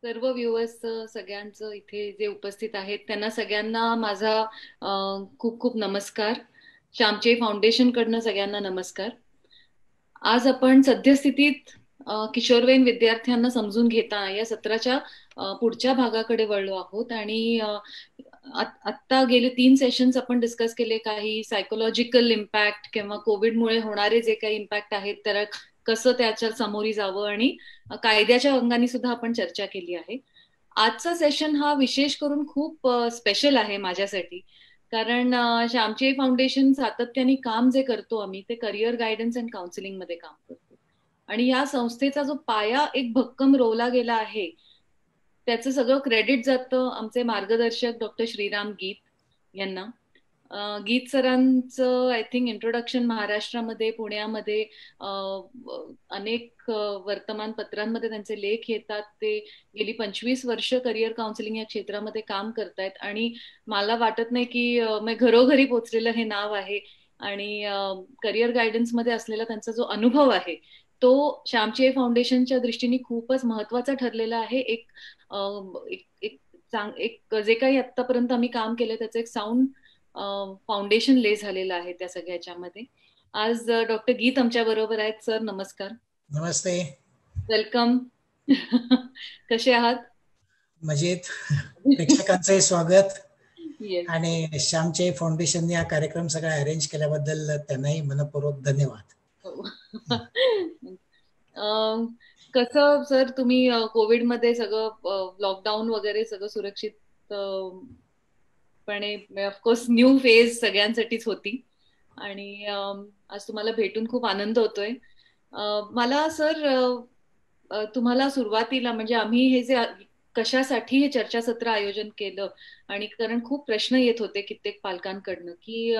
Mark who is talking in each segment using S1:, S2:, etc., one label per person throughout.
S1: सर्व व्ह्युअर्स सगळ्यांचं इथे जे उपस्थित आहेत त्यांना सगळ्यांना माझा खूप खूप नमस्कार. श्यामचे फाउंडेशन कडनं सगळ्यांना नमस्कार. आज आपण सद्यस्थितीत किशोरवयीन विद्यार्थ्यांना समजून घेता या सत्राच्या पुढच्या भागाकडे वळलो आहोत आणि आत्ता गेले 3 सेशन्स आपण डिस्कस केले. काही सायकोलॉजिकल इम्पॅक्ट किंवा कोविडमुळे होणारे जे काही इम्पॅक्ट आहेत त्याला कसं त्याच्या सामोरी जावं आणि कायद्याच्या अंगाने सुद्धा आपण चर्चा केली आहे. आजचा सेशन हा विशेष करून खूप स्पेशल आहे माझ्यासाठी. कारण श्यामची फाउंडेशन सातत्याने काम जे करतो आम्ही ते करिअर गायडन्स अँड काउन्सिलिंग मध्ये काम करतो. आणि या संस्थेचा जो पाया एक भक्कम रोवला गेला आहे त्याचं सगळं क्रेडिट जातं आमचे मार्गदर्शक डॉक्टर श्रीराम गीत यांना. गीत सरांचं आय थिंक इंट्रोडक्शन महाराष्ट्रामध्ये पुण्यामध्ये अनेक वर्तमानपत्रांमध्ये त्यांचे लेख येतात. ते गेली 25 वर्ष करिअर काउन्सिलिंग या क्षेत्रामध्ये काम करतायत आणि मला वाटत नाही की घरोघरी पोचलेलं हे नाव आहे. आणि करिअर गायडन्स मध्ये असलेला त्यांचा जो अनुभव आहे तो श्यामची आई फाउंडेशनच्या दृष्टीने खूपच महत्वाचा ठरलेला आहे. एक जे काही आतापर्यंत आम्ही काम केलं त्याचं एक साऊंड फाउंडेशन ले झालेलं आहे त्या सगळ्याच्या मध्ये. आज डॉक्टर गीत आमच्या बरोबर आहेत. सर नमस्कार.
S2: नमस्ते.
S1: वेलकम. कसे आहात?
S2: मजेत. प्रेक्षकांचे स्वागत.
S1: येस.
S2: आणि श्यामचे फाउंडेशनने हा कार्यक्रम सगळा अरेंज केल्याबद्दल त्यांनाही मनपूर्वक धन्यवाद.
S1: कसं सर तुम्ही कोविडमध्ये सगळं लॉकडाऊन वगैरे सगळं सुरक्षित पणे ऑफकोर्स न्यू फेज सगळ्यांसाठीच होती आणि आज तुम्हाला भेटून खूप आनंद होतोय. मला सर तुम्हाला सुरुवातीला म्हणजे आम्ही हे जे कशासाठी हे चर्चासत्र आयोजन केलं आणि कारण खूप प्रश्न येत होते कित्येक पालकांकडनं की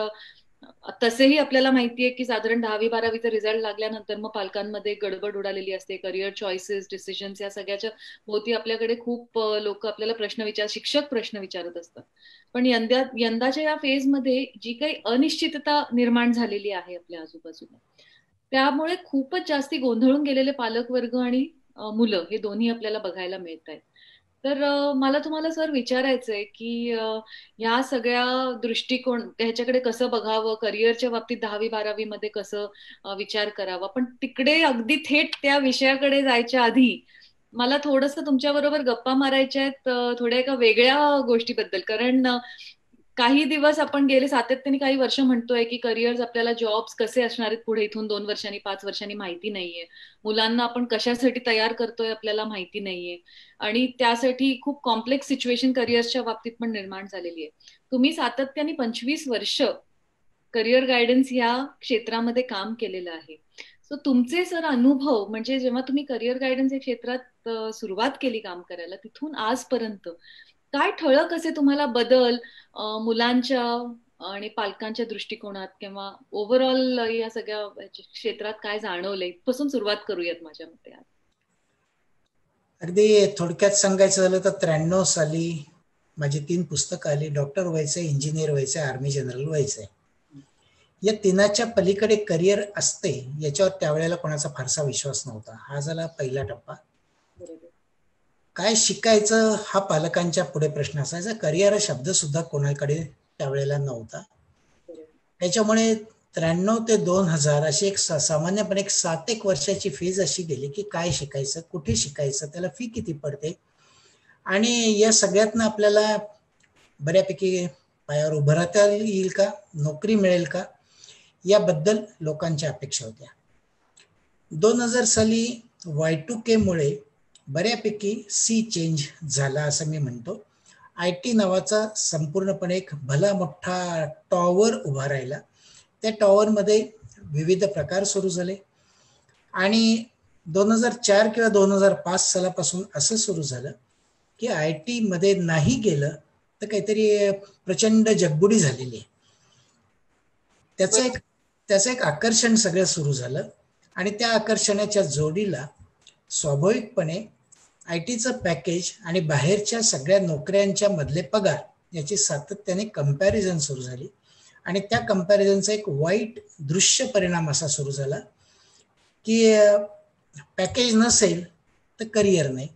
S1: तसेही आपल्याला माहितीये की साधारण 10वी 12वीचा रिझल्ट लागल्यानंतर मग पालकांमध्ये गडबड उडालेली असते. करिअर चॉईसेस डिसिजन्स या सगळ्याच्या भोवती आपल्याकडे खूप लोक आपल्याला शिक्षक प्रश्न विचारत असतात. पण यंदाच्या या फेजमध्ये जी काही अनिश्चितता निर्माण झालेली आहे आपल्या आजूबाजूला त्यामुळे खूपच जास्ती गोंधळून गेलेले पालकवर्ग आणि मुलं हे दोन्ही आपल्याला बघायला मिळत आहेत. तर मला तुम्हाला सर विचारायचंय की ह्या सगळ्या दृष्टिकोन ह्याच्याकडे कसं बघावं. करिअरच्या बाबतीत 10वी 12वी मध्ये कसं विचार करावा. पण तिकडे अगदी थेट त्या विषयाकडे जायच्या आधी मला थोडंसं तुमच्या बरोबर गप्पा मारायच्या आहेत थोड्या एका वेगळ्या गोष्टीबद्दल. कारण काही दिवस आपण गेले सातत्याने काही वर्ष म्हणतोय की करिअर्स आपल्याला जॉब्स कसे असणार आहेत पुढे इथून 2 वर्षांनी 5 वर्षांनी माहिती नाहीये. मुलांना आपण कशासाठी तयार करतोय आपल्याला माहिती नाहीये. आणि त्यासाठी खूप कॉम्प्लेक्स सिच्युएशन करिअर्सच्या बाबतीत पण निर्माण झालेली आहे. तुम्ही सातत्याने 25 वर्ष करिअर गायडन्स या क्षेत्रामध्ये काम केलेलं आहे. सो तुमचे सर अनुभव म्हणजे जेव्हा तुम्ही करिअर गायडन्स या क्षेत्रात सुरुवात केली काम करायला तिथून आजपर्यंत काय ठळक असे तुम्हाला बदल मुलांच्या आणि पालकांच्या दृष्टिकोनात किंवा ओव्हरऑल या सगळ्या क्षेत्रात काय जाणवलंय इथपासून सुरुवात करूयात माझ्या मते.
S2: अगदी थोडक्यात सांगायचं झालं तर 93 साली माझी 3 पुस्तकं आली. डॉक्टर व्हायचंय, इंजिनियर व्हायचंय, आर्मी जनरल व्हायचंय. या तिनाच्या पलीकडे करिअर असते याच्यावर त्यावेळेला कोणाचा फारसा विश्वास नव्हता. हा झाला पहिला टप्पा. काय शिकायचं हा पालकांच्या पुढे प्रश्न असायचा. करिअर हा शब्द सुद्धा कोणाकडे त्यावेळेला नव्हता. त्याच्यामुळे 93 ते 2000 अशी एक सामान्यपणे 7 वर्षाची फेज अशी गेली की काय शिकायचं, कुठे शिकायचं, त्याला फी किती पडते आणि या सगळ्यातनं आपल्याला बऱ्यापैकी पायावर उभं राहता येईल का, नोकरी मिळेल का, याबद्दल लोकांच्या अपेक्षा होत्या. 2000 साली Y2K मुळे बऱ्यापैकी सी चेंज झाला असं मी म्हणतो. IT नावाचा संपूर्णपणे एक भला मोठा टॉवर उभा राहिला. त्या टॉवरमध्ये विविध प्रकार सुरू झाले आणि 2004 किंवा 2005 सालापासून असं सुरू झालं की IT मध्ये नाही गेलं तर काहीतरी प्रचंड जगबुडी झालेली आहे. त्याचं एक आकर्षण सगळं सुरू झालं आणि त्या आकर्षणाच्या जोडीला स्वाभाविकपणे ITचं पॅकेज आणि बाहेरच्या सगळ्या नोकऱ्यांच्या मधले पगार याची सातत्याने कंपॅरिझन सुरू झाली आणि त्या कंपॅरिझनचा एक वाईट दृश्य परिणाम असा सुरू झाला की पॅकेज नसेल तर करिअर नाही,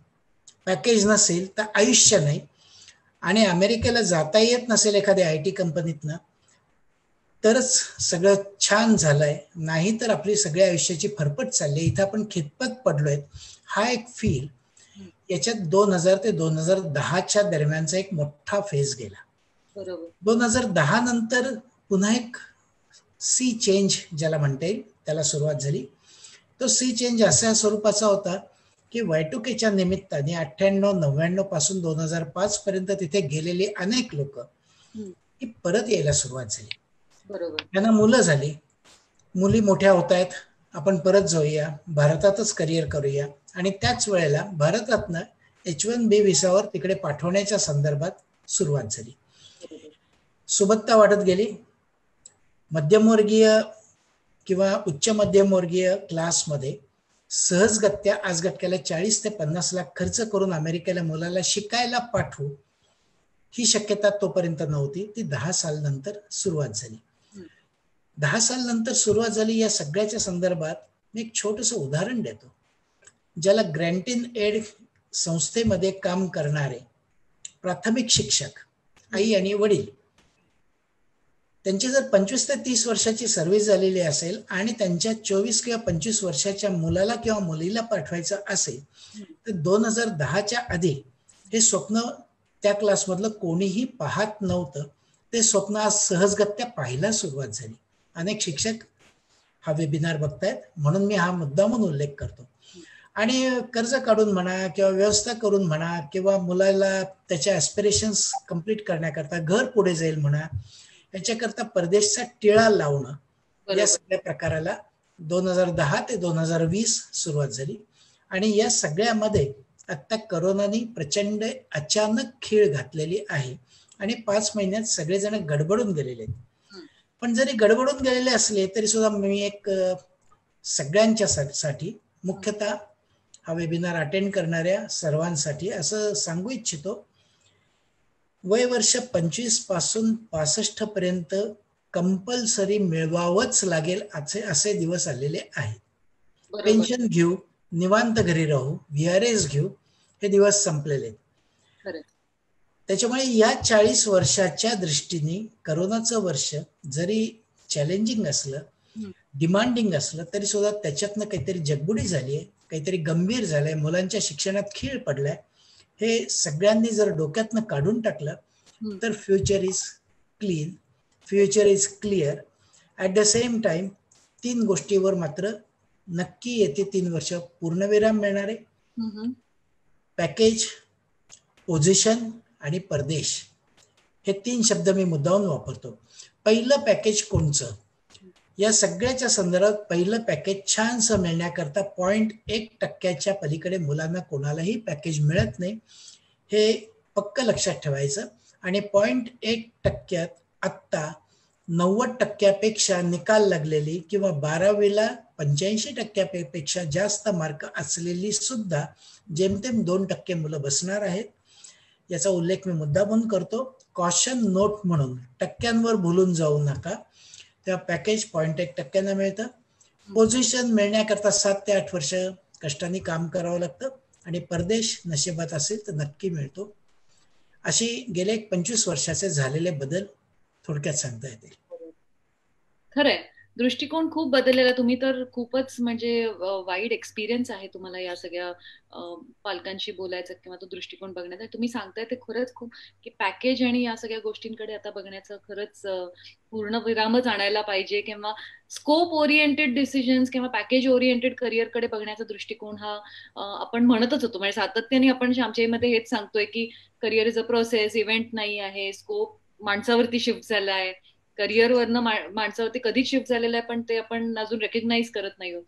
S2: पॅकेज नसेल तर आयुष्य नाही. आणि अमेरिकेला जाता येत नसेल एखाद्या IT कंपनीतनं तरच सगळं छान झालंय, नाही तर आपली सगळ्या आयुष्याची फरफट चालली. इथं आपण खितपत पडलोय. हा एक फील याच्यात 2000 ते 2010च्या दरम्यानचा एक मोठा फेज गेला.
S1: बरोबर.
S2: 2010 नंतर पुन्हा एक सी चेंज ज्याला म्हणता येईल त्याला सुरुवात झाली. तो सी चेंज अशा स्वरूपाचा होता की Y2Kच्या निमित्ताने 98-99 पासून 2005 पर्यंत तिथे गेलेली अनेक लोक ही परत यायला सुरुवात झाली.
S1: बरोबर.
S2: त्यांना मुलं झाली, मुली मोठ्या होत आहेत, आपण परत जाऊया, भारतातच करिअर करूया. आणि त्याच वेळेला भारतातनं H1B व्हिसावर तिकडे पाठवण्याच्या संदर्भात सुरुवात झाली. सुबत्ता वाढत गेली. मध्यमवर्गीय किंवा उच्च मध्यमवर्गीय क्लासमध्ये सहजगत्या आजगत्याला 40 ते 50 लाख खर्च करून अमेरिकेला मुलाला शिकायला पाठवू ही शक्यता तोपर्यंत नव्हती. ती 10 साल नंतर सुरुवात झाली. 10 साल नंतर सुरुवात झाली. या सगळ्याच्या संदर्भात मी एक छोटंसं उदाहरण देतो. ज्याला ग्रँटिन एड संस्थेमध्ये काम करणारे प्राथमिक शिक्षक आई आणि वडील त्यांची जर 25 ते 30 वर्षाची सर्व्हिस झालेली असेल आणि त्यांच्या 24 किंवा 25 वर्षाच्या मुलाला किंवा मुलीला पाठवायचं असेल तर 2010च्या आधी हे स्वप्न त्या क्लासमधलं कोणीही पाहत नव्हतं. ते स्वप्न आज सहजगत्या पाहायला सुरुवात झाली. अनेक शिक्षक हा वेबिनार बघतायत म्हणून मी हा मुद्दा म्हणून उल्लेख करतो. आणि कर्ज काढून म्हणा किंवा व्यवस्था करून म्हणा किंवा मुलाला त्याच्या ॲस्पिरेशन्स कंप्लीट करण्याकरता घर पुढे जाईल म्हणा, याच्याकरता परदेशचा टिळा लावणं या सगळ्या प्रकाराला 2010 ते 2020 सुरुवात झाली. आणि या सगळ्यामध्ये आता करोनाने प्रचंड अचानक खीळ घातलेली आहे आणि 5 महिन्यात सगळेजण गडबडून गेलेले आहेत. पण जरी गडबडून गेलेले असले तरी सुद्धा मी एक सगळ्यांच्या साठी मुख्यतः हा वेबिनार अटेंड करणाऱ्या सर्वांसाठी असं सांगू इच्छितो, वय वर्ष 25 पासून 65 पर्यंत कंपल्सरी मिळवावंच लागेल असे दिवस आलेले आहेत. पेन्शन घेऊ, निवांत घरी राहू, VRS घेऊ, हे दिवस संपलेले आहेत. त्याच्यामुळे या 40 वर्षाच्या दृष्टीने करोनाचं वर्ष जरी चॅलेंजिंग असलं, डिमांडिंग असलं तरी सुद्धा त्याच्यातनं काहीतरी जगबुडी झाली आहे, काहीतरी गंभीर झालंय, मुलांच्या शिक्षणात खीळ पडलाय. हे सगळ्यांनी जर डोक्यातनं काढून टाकलं तर future is clean, future is clear. At the same time 3 गोष्टीवर मात्र नक्की येते 3 वर्ष पूर्णविराम मिळणार आहे. पॅकेज, पोझिशन आणि परदेश हे 3 शब्द मी मुद्दामून वापरतो. पहिलं पॅकेज कोणचं? या सगळ्याच्या संदर्भात पहिलं पॅकेज छानसं मिळण्याकरता 0.1% पलीकडे मुलांना कोणालाही पॅकेज मिळत नाही, हे पक्क लक्षात ठेवायचं. आणि 0.1% आत्ता 90% निकाल लागलेली किंवा 12वीला 85% जास्त मार्क असलेली सुद्धा जेमतेम 2% मुलं बसणार आहेत. याचा उल्लेख मी मुद्दा म्हणून करतो. कॉशन नोट म्हणून टक्क्यांवर भुलून जाऊ नका. तेव्हा पॅकेज 0.1% मिळतं. पोझिशन मिळण्याकरता 7 ते 8 वर्ष कष्टाने काम करावं लागतं आणि परदेश नशिबात असेल तर नक्की मिळतो. अशी गेले 25 वर्षाचे झालेले बदल थोडक्यात सांगता येतील.
S1: खरंय, दृष्टिकोन खूप बदललेला. तुम्ही तर खूपच म्हणजे वाईड एक्सपिरियन्स आहे तुम्हाला या सगळ्या पालकांशी बोलायचं किंवा तो दृष्टिकोन बघण्याचा. तुम्ही सांगताय ते खरंच खूप की पॅकेज आणि या सगळ्या गोष्टींकडे आता बघण्याचं खरंच पूर्ण विरामच आणायला पाहिजे किंवा स्कोप ओरिएंटेड डिसिजन्स किंवा पॅकेज ओरिएंटेड करिअरकडे बघण्याचा दृष्टिकोन हा आपण म्हणतच होतो. म्हणजे सातत्याने आपण आमच्यामध्ये हेच सांगतोय की career is a process, event नाही आहे. स्कोप माणसावरती शिफ्ट झालाय, करिअरवरनं माणसावरती कधीच शिफ्ट झालेलं आहे, पण ते आपण अजून रेकग्नाइज करत नाही आहोत.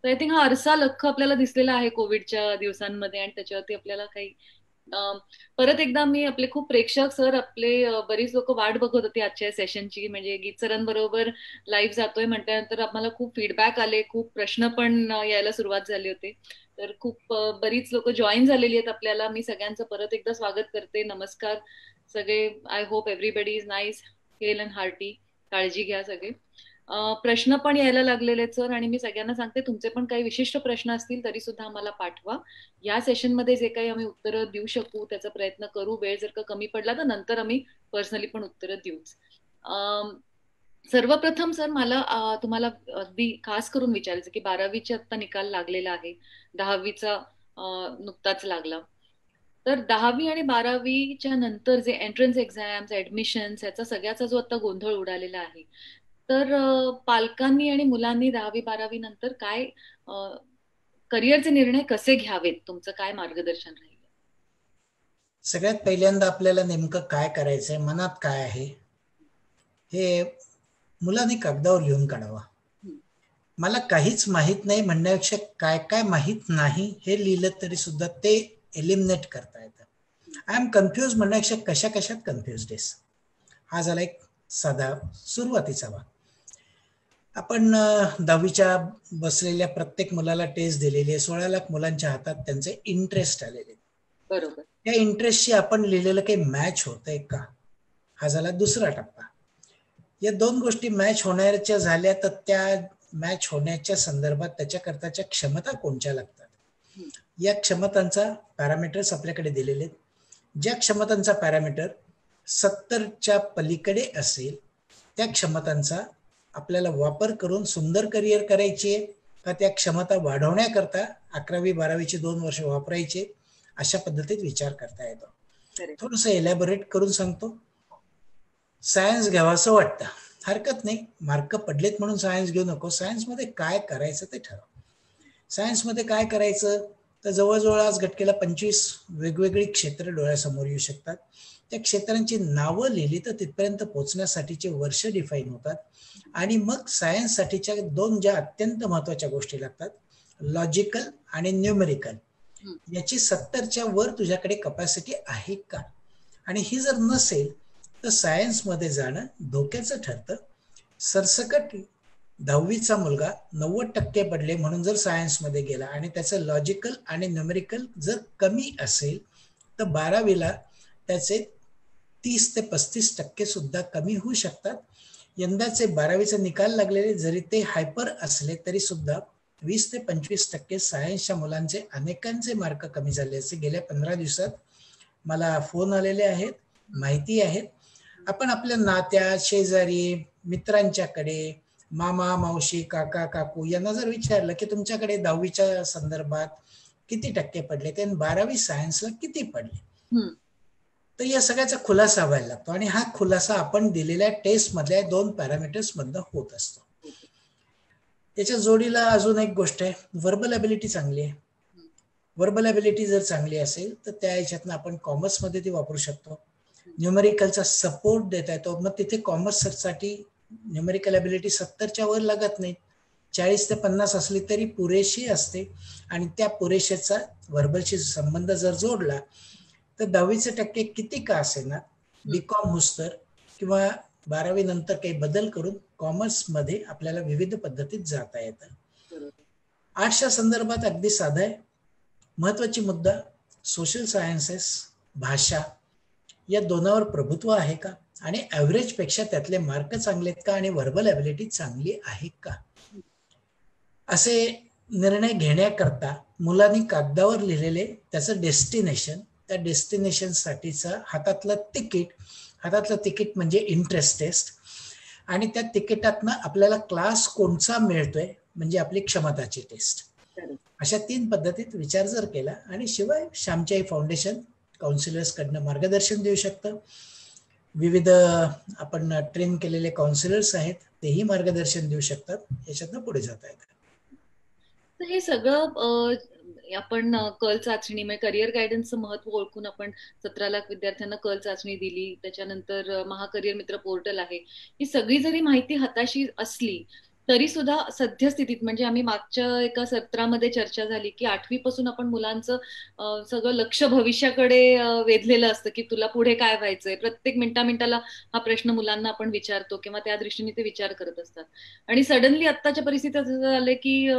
S1: तर आय थिंक हा आरसा लख्ख आपल्याला दिसलेला आहे कोविडच्या दिवसांमध्ये आणि त्याच्यावरती आपल्याला काही परत एकदा मी आपले खूप प्रेक्षक सर, आपले बरीच लोक वाट बघत होती आजच्या सेशनची. म्हणजे गीत सरांबरोबर लाईव्ह जातोय म्हटल्यानंतर आम्हाला खूप फीडबॅक आले, खूप प्रश्न पण यायला सुरुवात झाली होती. तर खूप बरीच लोक जॉईन झालेली आहेत आपल्याला. मी सगळ्यांचं परत एकदा स्वागत करते. नमस्कार सगळे. I hope everybody is nice, Hale and hearty. काळजी घ्या सगळे. प्रश्न पण यायला लागलेले आहेत सर, आणि मी सगळ्यांना सांगते तुमचे पण काही विशिष्ट प्रश्न असतील तरी सुद्धा आम्हाला पाठवा. या सेशन मध्ये जे काही आम्ही उत्तरं देऊ शकू त्याचा प्रयत्न करू. वेळ जर का कमी पडला तर नंतर आम्ही पर्सनली पण उत्तरं देऊच. सर्वप्रथम सर मला तुम्हाला अगदी खास करून विचारायचं की 12वीचा आता निकाल लागलेला आहे, 10वीचा नुकताच लागला. तर 10वी आणि 12वीच्या नंतर जे एंट्रन्स एक्झाम्स, ऍडमिशन्स, याचा सगळ्याचा जो आता गोंधळ उडालेला आहे, तर पालकांनी आणि मुलांनी 10वी-12वी नंतर काय करिअरचे निर्णय कसे घ्यावेत, तुमचं काय मार्गदर्शन राहील?
S2: सगळ्यात पहिल्यांदा आपल्याला नेमकं काय करायचंय, मनात काय आहे हे मुलांनी कागदावर लिहून काढावा. मला काहीच माहित नाही म्हणण्यापेक्षा काय काय माहित नाही हे लिहिलं तरी सुद्धा ते एलिमिनेट करता येतं. आय एम कन्फ्युज म्हणण्यापेक्षा कशा कशात कन्फ्युज आहेस, हा झाला एक साधा सुरुवातीचा भाग. आपण 10वीच्या बसलेल्या प्रत्येक मुलाला टेस्ट दिलेली आहे. 16 लाख मुलांच्या हातात त्यांचे इंटरेस्ट आलेले.
S1: बरोबर.
S2: त्या इंटरेस्टशी आपण लिहिलेलं काही मॅच होतंय का, हा झाला दुसरा टप्पा. या दोन गोष्टी मॅच होण्याच्या झाल्या तर त्या मॅच होण्याच्या संदर्भात त्याच्याकरताच्या क्षमता कोणत्या लागतात, या क्षमतांचा पॅरामीटर्स आपल्याकडे दिलेले आहेत. ज्या क्षमतांचा पॅरामीटर 70च्या पलीकडे असेल त्या क्षमतांचा आपल्याला वापर करून सुंदर करिअर करायचे का त्या क्षमता वाढवण्याकरता 11वी-12वीचे 2 वर्ष वापरायचे, अशा पद्धतीत विचार करता येतो. थोडंसं एलॅबोरेट करून सांगतो. सायन्स घ्यावं असं वाटतं, हरकत नाही, मार्क पडलेत म्हणून सायन्स घेऊ नको. सायन्समध्ये काय करायचं ते ठरव. सायन्समध्ये काय करायचं तर जवळजवळ आज घटकेला 25 वेगवेगळी क्षेत्र डोळ्यासमोर येऊ शकतात. त्या क्षेत्रांची नावं लिहिली तर तिथपर्यंत पोहोचण्यासाठीचे वर्ष डिफाईन होतात. आणि मग सायन्ससाठीच्या 2 ज्या अत्यंत महत्वाच्या गोष्टी लागतात, लॉजिकल आणि न्यूमेरिकल, याची 70च्या वर तुझ्याकडे कपॅसिटी आहे का, आणि ही जर नसेल तर सायन्समध्ये जाणं धोक्याचं ठरतं. सरसकट 10वीचा मुलगा 90% पडले म्हणून जर सायन्समध्ये गेला आणि त्याचं लॉजिकल आणि न्यूमेरिकल जर कमी असेल तर 12वीला त्याचे 30 ते 35% सुद्धा कमी होऊ शकतात. यंदाचे 12वीचे निकाल लागलेले जरी ते हायपर असले तरी सुद्धा 20 ते 25% सायन्सच्या मुलांचे अनेकांचे मार्क कमी झाले असे गेल्या 15 दिवसात मला फोन आलेले आहेत, माहिती आहेत. आपण आपल्या नात्या, शेजारी, मित्रांच्याकडे, मामा, मावशी, काका, काकू यांना जर विचारलं की तुमच्याकडे 10वीच्या संदर्भात किती टक्के पडले ते, 12वी सायन्सला किती पडले, तर या सगळ्याचा खुलासा व्हायला लागतो. आणि हा खुलासा आपण दिलेल्या टेस्ट मधल्या 2 पॅरामीटर्स मधनं होत असतो. त्याच्या जोडीला अजून एक गोष्ट आहे, व्हर्बल ॲबिलिटी चांगली आहे. व्हर्बल ॲबिलिटी जर चांगली असेल तर त्या ह्याच्यातनं आपण कॉमर्समध्ये ती वापरू शकतो. न्यूमेरिकलचा सपोर्ट देता येतो. मग तिथे कॉमर्ससाठी न्यूमेरिकल ॲबिलिटी 70च्या वर लागत नाही, 40 ते 50 असली तरी पुरेशी असते. आणि त्या पुरेशेचा व्हर्बलशी संबंध जर जोडला तर 10वीचे टक्के किती का असे ना, बीकॉम हुस्तर किंवा 12वी नंतर काही बदल करून कॉमर्समध्ये आपल्याला विविध पद्धतीत जाता येतं. आर्ट्सच्या संदर्भात अगदी साधं आहे. महत्वाची मुद्दा, सोशल सायन्सेस, भाषा या दोनावर प्रभुत्व आहे का, आणि ॲव्हरेज पेक्षा त्यातले मार्क चांगले आहेत का, आणि व्हर्बल ॲबिलिटी चांगली आहे का, असे निर्णय घेण्याकरता मुलांनी कागदावर लिहिलेले त्याचं डेस्टिनेशन, त्या डेस्टिनेशनसाठीचं हातातलं तिकीट म्हणजे इंटरेस्ट टेस्ट, आणि त्या तिकिटातनं आपल्याला क्लास कोणचा मिळतोय म्हणजे आपली क्षमताची टेस्ट, अशा 3 पद्धतीत विचार जर केला. आणि शिवाय श्यामची फाउंडेशन काउन्सिलर्सकडनं मार्गदर्शन देऊ शकतं. विविध आपण ट्रेन केलेले काउन्सिलर्स आहेत, तेही मार्गदर्शन देऊ शकतात. याच्यातनं पुढे जाता येतं.
S1: तर हे सगळं आपण कल चाचणी म्हणजे करिअर गायडन्सचं महत्व ओळखून आपण 17 लाख विद्यार्थ्यांना कल चाचणी दिली, त्याच्यानंतर महाकरिअर मित्र पोर्टल आहे, ही सगळी जरी माहिती हाताशी असली तरी सुद्धा सद्यस्थितीत म्हणजे आम्ही मागच्या एका सत्रामध्ये चर्चा झाली की 8वी पासून आपण मुलांचं सगळं लक्ष भविष्याकडे वेधलेलं असतं की तुला पुढे काय व्हायचंय, प्रत्येक मिनिटाला हा प्रश्न मुलांना आपण विचारतो किंवा त्या दृष्टीने ते विचार करत असतात. आणि सडनली आत्ताच्या परिस्थितीत असं झालंय की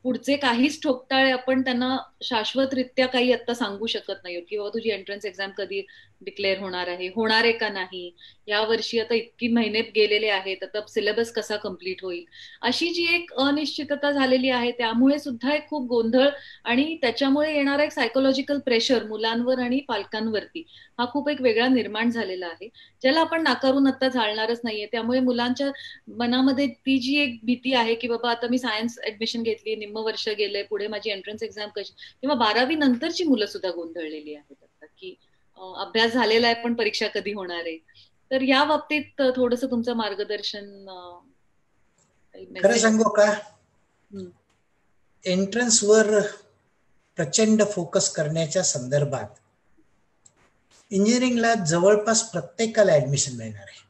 S1: पुढचे काहीच ठोकताळे आपण त्यांना शाश्वतरित्या काही आता सांगू शकत नाही की बाबा तुझी एंट्रन्स एक्झाम कधी डिक्लेअर होणार आहे का नाही, या वर्षी आता इतकी महिने गेलेले आहेत, आता सिलेबस कसा कम्प्लीट होईल, अशी जी एक अनिश्चितता झालेली आहे त्यामुळे सुद्धा एक खूप गोंधळ आणि त्याच्यामुळे येणारा एक सायकोलॉजिकल प्रेशर मुलांवर आणि पालकांवरती हा खूप एक वेगळा निर्माण झालेला आहे, ज्याला आपण नाकारून आता चालणारच नाहीये. त्यामुळे मुलांच्या मनामध्ये ती जी एक भीती आहे की बाबा आता मी सायन्स ऍडमिशन घेतली, निम्म वर्ष गेले, पुढे माझी एंट्रन्स एक्झाम कशी, किंवा 12वी नंतरची मुलं सुद्धा गोंधळलेली आहेत आता की अभ्यास झालेला आहे पण परीक्षा कधी होणार आहे. तर या बाबतीत थोडंसं तुमचं मार्गदर्शन,
S2: खरं
S1: मेसेज.
S2: सांगू का, एंट्रन्सवर प्रचंड फोकस करण्याच्या संदर्भात इंजिनिअरिंगला जवळपास प्रत्येकाला ऍडमिशन मिळणार आहे.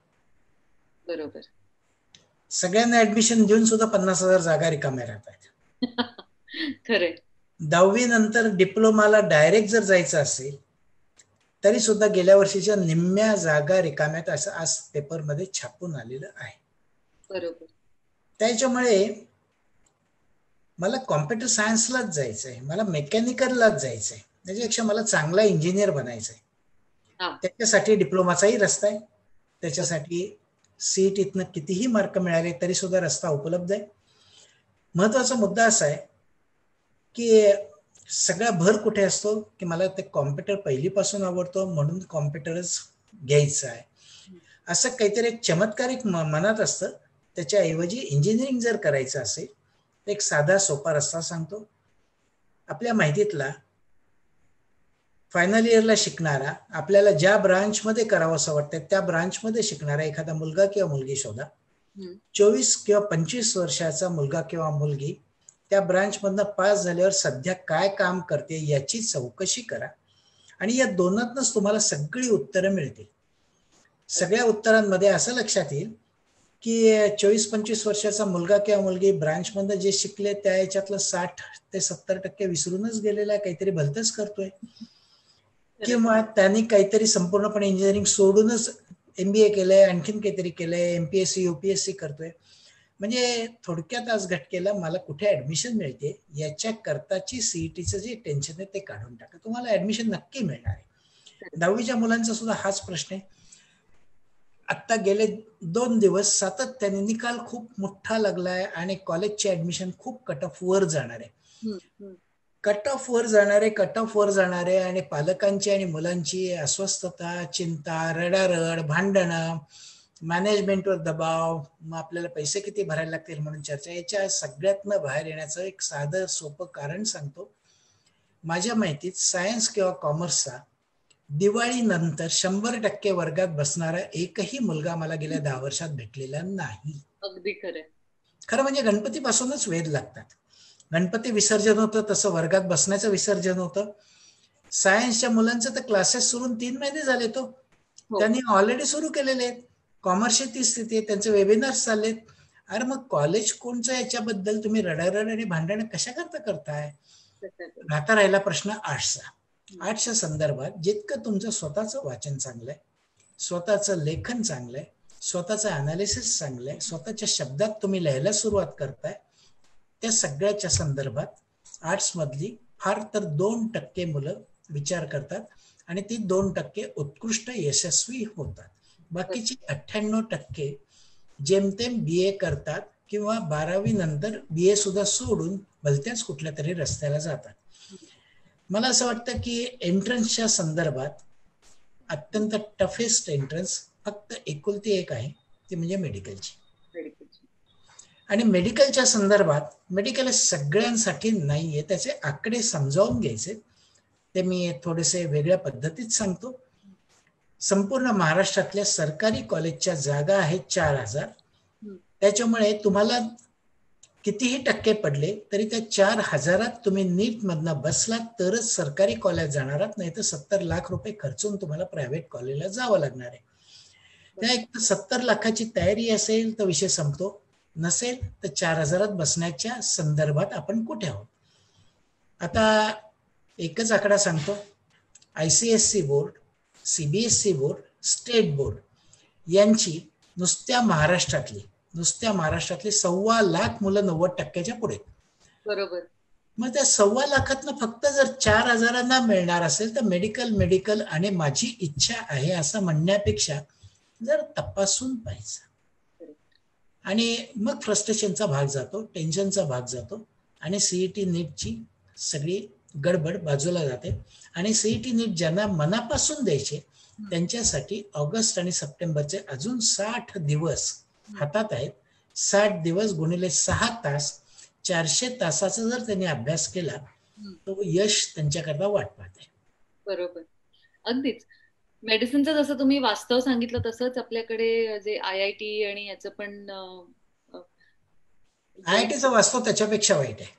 S1: बरोबर.
S2: सगळ्यांना ऍडमिशन देऊन सुद्धा 50,000 जागा रिकाम्या राहत आहेत.
S1: खरे.
S2: 10वी नंतर डिप्लोमाला डायरेक्ट जर जायचं असेल तरी सुद्धा गेल्या वर्षीच्या निम्म्या जागा रिकाम्यात, असं आज पेपरमध्ये छापून आलेलं आहे.
S1: बरोबर.
S2: त्याच्यामुळे मला कॉम्प्युटर सायन्सलाच जायचं आहे, मला मेकॅनिकललाच जायचं आहे, त्याच्यापेक्षा मला चांगला इंजिनियर बनायचं आहे. त्याच्यासाठी डिप्लोमाचाही रस्ता आहे, त्याच्यासाठी सीईटीतनं कितीही मार्क मिळाले तरी सुद्धा रस्ता उपलब्ध आहे. महत्वाचा मुद्दा असा आहे की सगळा भर कुठे असतो की मला ते कॉम्प्युटर पहिलीपासून आवडतो म्हणून कॉम्प्युटरच घ्यायचं आहे, असं काहीतरी एक चमत्कारिक मनात असतं. त्याच्याऐवजी इंजिनिअरिंग जर करायचं असेल तर एक साधा सोपा रस्ता सांगतो. आपल्या माहितीतला फायनल इयरला शिकणारा, आपल्याला ज्या ब्रांचमध्ये करावं असं वाटतं त्या ब्रांचमध्ये शिकणारा एखादा मुलगा किंवा मुलगी शोधा. 24 किंवा 25 वर्षाचा मुलगा किंवा मुलगी त्या ब्रांचमधनं पास झाल्यावर सध्या काय काम करते याची चौकशी करा आणि या दोनातनच तुम्हाला सगळी उत्तरं मिळतील. सगळ्या उत्तरांमध्ये असं लक्षात येईल की 24-25 वर्षाचा मुलगा किंवा मुलगी ब्रांचमधनं जे शिकले त्या याच्यातलं 60 ते 70% विसरूनच गेलेला आहे, काहीतरी भलतंच करतोय, किंवा त्यांनी काहीतरी संपूर्णपणे इंजिनिअरिंग सोडूनच MBA केलंय, आणखीन काहीतरी केलंय, MPSC UPSC करतोय. म्हणजे थोडक्यात आज घटकेला मला कुठे ऍडमिशन मिळते याच्या करताची सीईटीचं जे टेन्शन आहे ते काढून टाका, तुम्हाला ऍडमिशन नक्की मिळणार आहे. 10वीच्या मुलांचा सुद्धा हाच प्रश्न आहे. आता गेले 2 दिवस सातत्याने निकाल खूप मोठा लागलाय आणि कॉलेजचे ऍडमिशन खूप कट ऑफ वर जाणार आहे. कट ऑफ वर जाणारे आणि पालकांची आणि मुलांची अस्वस्थता, चिंता, रडारड, भांडणं, मॅनेजमेंटवर दबाव, मग आपल्याला पैसे किती भरायला लागतील म्हणून चर्चा, याच्या सगळ्यातनं बाहेर येण्याचं एक साधं सोपं कारण सांगतो. माझ्या माहितीत सायन्स किंवा कॉमर्सचा दिवाळीनंतर 100% वर्गात बसणारा एकही मुलगा मला गेल्या 10 वर्षात भेटलेला नाही.
S1: अगदी
S2: खरं म्हणजे गणपतीपासूनच वेध लागतात. गणपती विसर्जन होतं तसं वर्गात बसण्याचं विसर्जन होतं. सायन्सच्या मुलांचं तर क्लासेस सुरू 3 महिने झाले, तो त्यांनी ऑलरेडी सुरू केलेले आहेत. कॉमर्सची ती स्थिती आहे, त्यांचे वेबिनार्स चाललेत. अरे मग कॉलेज कोणचं याच्याबद्दल तुम्ही रडारड आणि भांडण कशा करताय. आता राहिला प्रश्न आर्ट्सचा. आर्ट्सच्या संदर्भात जितकं तुमचं स्वतःचं वाचन चांगलंय, स्वतःचं लेखन चांगलंय, स्वतःचं अनालिसिस चांगलंय, स्वतःच्या शब्दात तुम्ही लिहायला सुरुवात करताय, त्या सगळ्याच्या संदर्भात आर्ट्समधली फार तर 2% मुलं विचार करतात आणि ती 2% उत्कृष्ट यशस्वी होतात. बाकीची 98% जेमतेम BA करतात किंवा 12वी नंतर BA सुद्धा सोडून भलत्याच कुठल्या तरी रस्त्याला जातात. मला असं वाटतं की एंट्रन्सच्या संदर्भात अत्यंत टफेस्ट एंट्रन्स फक्त एकुलती एक आहे, ती म्हणजे मेडिकलची. आणि मेडिकलच्या संदर्भात मेडिकल सगळ्यांसाठी नाहीये, त्याचे आकडे समजावून घ्यायचे. ते मी थोडेसे वेगळ्या पद्धतीत सांगतो. संपूर्ण महाराष्ट्रातल्या सरकारी कॉलेजच्या जागा आहेत 4,000. त्याच्यामुळे तुम्हाला कितीही टक्के पडले तरी त्या 4,000त तुम्ही नीट मधनं बसलात तरच सरकारी कॉलेज जाणार आहात, नाही तर 70 लाख रुपये खर्चून तुम्हाला प्रायव्हेट कॉलेजला जावं लागणार आहे. त्या एक 70 लाखाची तयारी असेल तर विषय संपतो, नसेल तर 4,000त बसण्याच्या संदर्भात आपण कुठे आहोत. आता एकच आकडा सांगतो. ICSE board, CBSE board, state board यांची नुसत्या महाराष्ट्रातली 1.25 लाख मुलं 90%च्या पुढे.
S1: बरोबर.
S2: मग त्या 1.25 लाखातनं फक्त जर 4,000 मिळणार असेल तर मेडिकल आणि माझी इच्छा आहे असं म्हणण्यापेक्षा जर तपासून पाहिजे. आणि मग फ्रस्ट्रेशनचा भाग जातो, टेन्शनचा भाग जातो आणि सीईटी नीटची सगळी गडबड बाजूला जाते. आणि सीईटी नीट ज्यांना मनापासून द्यायचे त्यांच्यासाठी ऑगस्ट आणि सप्टेंबरचे अजून 60 दिवस हातात आहेत. 60 दिवस गुणिले 6 तास, 400 तासाचा जर त्यांनी अभ्यास केला तो यश त्यांच्याकरता वाट पाहते.
S1: बरोबर, अगदीच. मेडिसिनचं जसं तुम्ही वास्तव सांगितलं तसंच आपल्याकडे जे IIT आणि याचं पण
S2: IITचं वास्तव त्याच्यापेक्षा वाईट आहे.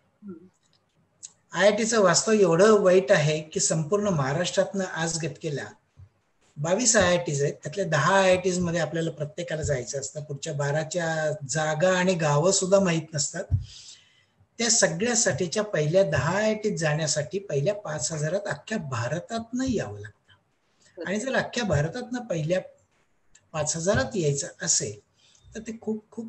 S2: IITचं वास्तव एवढं वाईट आहे की संपूर्ण महाराष्ट्रातनं आज गटकेला 22 IITs आहेत. त्यातले 10 IITs मध्ये आपल्याला प्रत्येकाला जायचं असतं. पुढच्या 12च्या जागा आणि गावं सुद्धा माहीत नसतात. त्या सगळ्यासाठीच्या पहिल्या 10 IITs जाण्यासाठी पहिल्या 5,000 अख्ख्या भारतातनं यावं लागतं. आणि जर अख्ख्या भारतातनं पहिल्या 5,000 यायचं असेल तर ते खूप खूप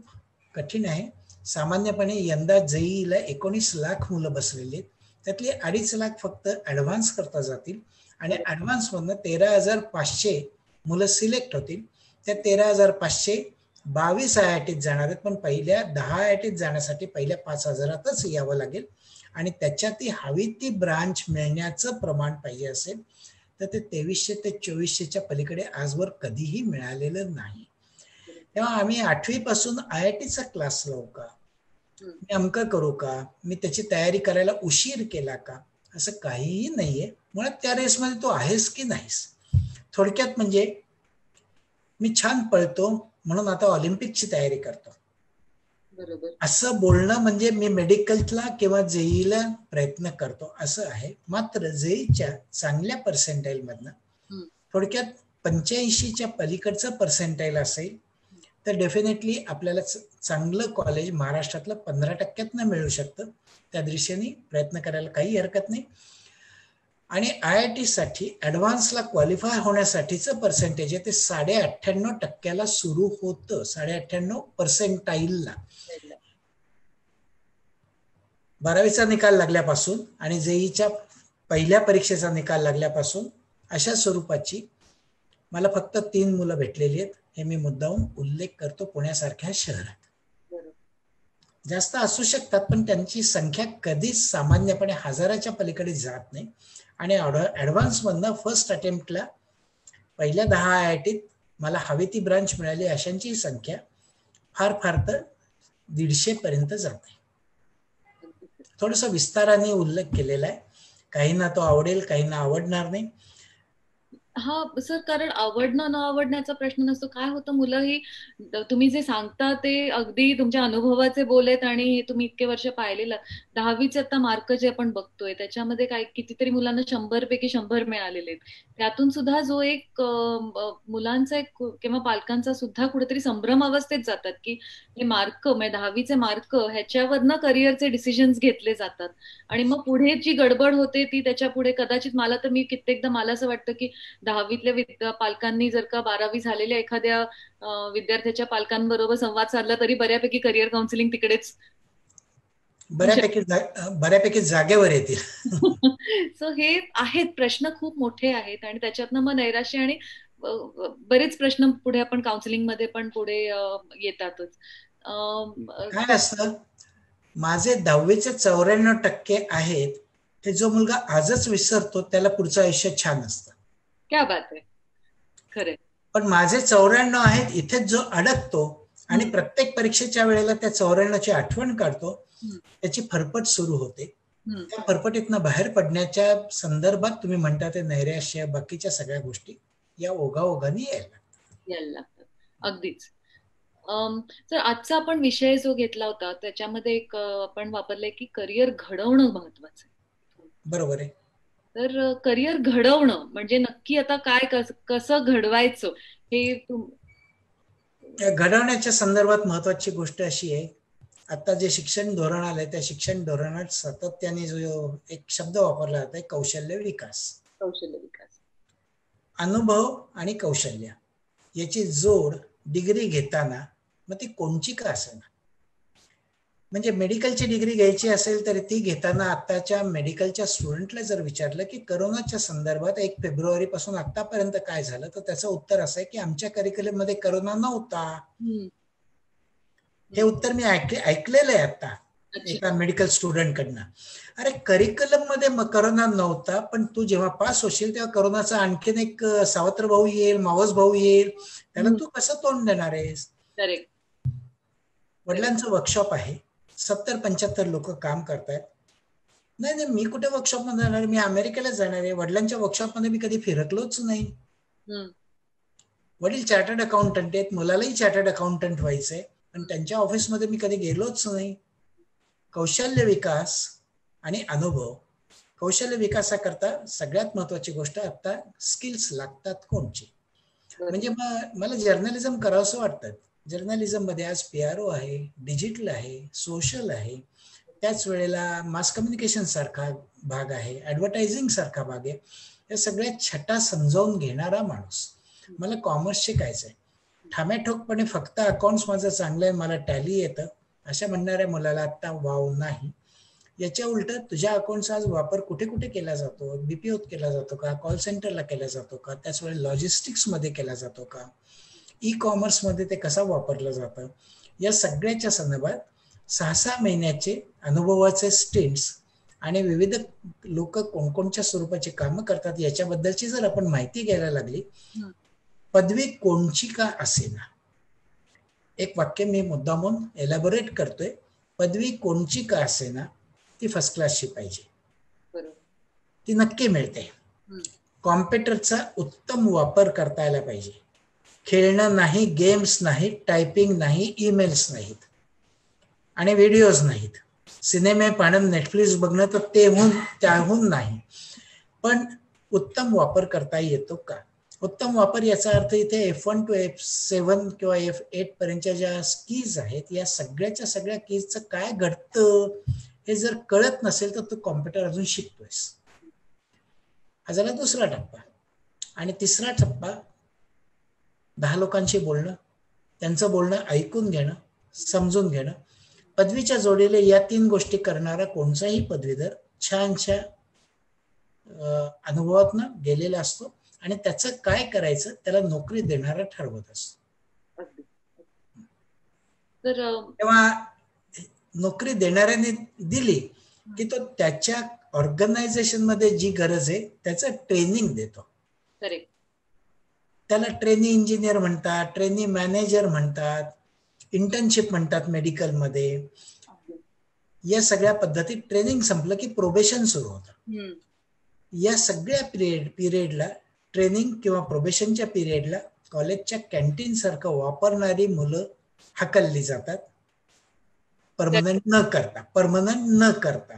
S2: कठीण आहे. सामान्यपणे यंदा JEEला 19 लाख मुलं बसलेली आहेत. त्यातली 2.5 लाख फक्त ऍडव्हान्स करता जातील आणि ऍडव्हान्स मधनं 13,500 मुलं सिलेक्ट होतील. त्या 13,500 22 IITs जाणार आहेत. पण पहिल्या 10 IITs जाण्यासाठी पहिल्या 5,000तच यावं लागेल. आणि त्याच्यात हवी ती ब्रांच मिळण्याचं प्रमाण पाहिजे असेल तर ते 2300 ते 2400च्या पलीकडे आजवर कधीही मिळालेलं नाही. तेव्हा आम्ही 8वी पासून IITचा क्लास लावू का, मी अमकं करू का, मी त्याची तयारी करायला उशीर केला का, असं काहीही नाहीये. मुळात त्या रेसमध्ये तू आहेस की नाहीस. थोडक्यात म्हणजे मी छान पळतो म्हणून आता ऑलिम्पिकची तयारी करतो असं बोलणं म्हणजे मी मेडिकलला किंवा JEEला प्रयत्न करतो असं आहे. मात्र JEEच्या चांगल्या पर्सेंटाईल मधनं थोडक्यात 85च्या पलीकडचं पर्सेंटाईल असेल तर डेफिनेटली आपल्याला चांगलं कॉलेज महाराष्ट्रातलं 15% मिळू शकतं. त्या दृष्टीने प्रयत्न करायला काही हरकत नाही. आणि IIT साठी ऍडव्हान्सला क्वालिफाय होण्यासाठीचं पर्सेंटेज आहे ते 98.5% सुरू होतं. 98% ला 12वीचा निकाल लागल्यापासून आणि JEEच्या पहिल्या परीक्षेचा निकाल लागल्यापासून अशा स्वरूपाची मला फक्त 3 मुलं भेटलेली आहेत. हे मी मुद्दाम उल्लेख करतो पुण्यासारख्या शहरात. जास्त असू शकतात पण त्यांची संख्या कधीच सामान्यपणे 1000च्या पलीकडे जात नाही. आणि ऍडव्हान्स मधनं फर्स्ट अटेम्प्टला पहिल्या 10 IITत मला हवी ती ब्रांच मिळाली अशांची संख्या फार फार तर 150 पर्यंत जाते. थोडस विस्ताराने उल्लेख केलेला आहे. काहींना तो आवडेल, काहींना आवडणार नाही.
S1: हा सर, कारण आवडणं न आवडण्याचा प्रश्न नसतो. काय होतं, मुलं ही तुम्ही जे सांगता ते अगदी तुमच्या अनुभवाचे बोल आहेत आणि तुम्ही इतके वर्ष पाहिलेलं. 10वीचे आता मार्क जे आपण बघतोय त्याच्यामध्ये काय कितीतरी मुलांना 100 पैकी 100 मिळालेले आहेत. त्यातून सुद्धा जो एक मुलांचा एक किंवा पालकांचा सुद्धा कुठेतरी संभ्रम अवस्थेत जातात की हे मार्क म्हणजे 10वीचे मार्क ह्याच्यावरनं करिअरचे डिसिजन्स घेतले जातात. आणि मग पुढे जी गडबड होते ती त्याच्या पुढे कदाचित मला तर मी कित्येकदा मला असं वाटतं की 10वीतल्या पालकांनी जर का 12वी झालेल्या एखाद्या विद्यार्थ्याच्या पालकांबरोबर संवाद साधला तरी बऱ्यापैकी करिअर काउन्सिलिंग तिकडेच
S2: बऱ्यापैकी जागेवर येतील.
S1: सो हे आहेत प्रश्न, खूप मोठे आहेत आणि त्याच्यातनं मग नैराश्य आणि बरेच प्रश्न पुढे आपण काउन्सिलिंग मध्ये पण पुढे येतातच.
S2: काय असतं, माझे 10वीचे 94% आहेत ते जो मुलगा आजच विसरतो त्याला पुढचं आयुष्य छान असतं.
S1: क्या बात आहे, खरे.
S2: पण माझे 94 आहेत इथेच जो अडकतो आणि प्रत्येक परीक्षेच्या वेळेला त्या 94ची आठवण काढतो, त्याची फरफट सुरू होते. त्या फरफटीतनं बाहेर पडण्याच्या संदर्भात तुम्ही म्हणता ते नैराश्य, बाकीच्या सगळ्या गोष्टी या ओघाओघाने यायला लागतात.
S1: अगदीच. तर आजचा आपण विषय जो घेतला होता त्याच्यामध्ये एक आपण वापरलंय की करिअर घडवणं महत्वाचं आहे.
S2: बरोबर आहे.
S1: तर करिअर घडवणं म्हणजे नक्की आता काय कसं घडवायचं हे
S2: घडवण्याच्या संदर्भात महत्वाची गोष्ट अशी आहे, आता जे शिक्षण धोरण आलंय त्या शिक्षण धोरणात सातत्याने जो एक शब्द वापरला जातोय कौशल्य विकास.
S1: कौशल्य विकास,
S2: अनुभव आणि कौशल्य याची जोड डिग्री घेताना मग ती कोणची का असेना म्हणजे मेडिकलची डिग्री घ्यायची असेल तर ती घेताना आताच्या मेडिकलच्या स्टुडंटला जर विचारलं की करोनाच्या संदर्भात 1 फेब्रुवारी पासून आतापर्यंत काय झालं, तर त्याचं उत्तर असं आहे की आमच्या करिक्युलम मध्ये करोना नव्हता. हे उत्तर मी ऐकलेलं आहे आता एका मेडिकल स्टुडंट कडनं. अरे करिक्युलम मध्ये करोना नव्हता, पण तू जेव्हा पास होशील तेव्हा करोनाचा आणखीन एक सावत्र भाऊ येईल, मावस भाऊ येईल, त्याला तू कसं तोंड देणार आहेस? वडिलांचं वर्कशॉप आहे, 70-75 लोक काम करतायत. नाही नाही, मी कुठे वर्कशॉप मध्ये जाणार, मी अमेरिकेला जाणार आहे. वडिलांच्या वर्कशॉप मध्ये मी कधी फिरकलोच नाही. वडील चार्टर्ड अकाउंटंट आहेत, मुलालाही चार्टर्ड अकाउंटंट व्हायचंय, पण त्यांच्या ऑफिसमध्ये मी कधी गेलोच नाही. कौशल्य विकास आणि अनुभव. कौशल्य विकासाकरता सगळ्यात महत्वाची गोष्ट आता स्किल्स लागतात कोणची. म्हणजे मला जर्नलिझम करावंसं वाटतं. जर्नलिझम मध्ये आज PRO आहे, डिजिटल आहे, सोशल आहे, त्याच वेळेला मास कम्युनिकेशन सारखा भाग आहे, ऍडव्हर्टायझिंग सारखा भाग आहे. या सगळ्या छटा समजावून घेणारा माणूस. मला कॉमर्स शिकायचंय, ठाम्याठोकपणे फक्त अकाउंट्स माझं चांगलं आहे, मला टॅली येतं अशा म्हणणाऱ्या मुलाला आता वाव नाही. याच्या उलट तुझ्या अकाउंटचा आज वापर कुठे कुठे केला जातो, BPOत केला जातो का, कॉल सेंटरला केला जातो का, त्याच वेळेला लॉजिस्टिक्स मध्ये केला जातो का, ई-कॉमर्स मध्ये ते कसा वापरलं जातं, या सगळ्याच्या संदर्भात 6-6 महिन्याचे अनुभवाचे स्टिंट्स आणि विविध लोक कोणकोणत्या स्वरूपाची कामं करतात याच्याबद्दलची जर आपण माहिती घ्यायला लागली, पदवी कोणची का असेना, एक वाक्य मी मुद्दामून एलॅबोरेट करतोय, पदवी कोणची का असेना ती फर्स्ट क्लासची पाहिजे, ती नक्की मिळते. कॉम्प्युटरचा उत्तम वापर करता यायला पाहिजे. खेळणं नाही, गेम्स नाही, टायपिंग नाही, ईमेल्स नाहीत आणि व्हिडिओज नाहीत, सिनेमे पाहणं, नेटफ्लिक्स बघणं तर त्याहून नाही, पण उत्तम वापर करता येतो का. उत्तम वापर याचा अर्थ इथे F1 to F7 किंवा F8 पर्यंतच्या ज्या कीज आहेत, या सगळ्याच्या सगळ्या कीजचं काय घडतं हे जर कळत नसेल तर तू कॉम्प्युटर अजून शिकतोयस. हा झाला दुसरा टप्पा. आणि तिसरा टप्पा 10 लोकांशी बोलणं, त्यांचं बोलणं ऐकून घेणं, समजून घेणं. पदवीच्या जोडीला या 3 गोष्टी करणारा कोणताही पदवीधर छानशा अनुभवातनं गेलेला असतो आणि त्याचं काय करायचं त्याला नोकरी देणारा ठरवत असतो. तेव्हा नोकरी देणाऱ्याने दिली की तो त्याच्या ऑर्गनायझेशन मध्ये जी गरज आहे त्याचं ट्रेनिंग देतो. त्याला ट्रेनी इंजिनियर म्हणतात, ट्रेनी मॅनेजर म्हणतात, इंटर्नशिप म्हणतात मेडिकलमध्ये. या सगळ्या पद्धतीत ट्रेनिंग संपलं की प्रोबेशन सुरू होतं. या सगळ्या पिरियडला ट्रेनिंग किंवा प्रोबेशनच्या पिरियडला कॉलेजच्या कॅन्टीन सारखं वापरणारी मुलं हकलली जातात, परमनंट न करता.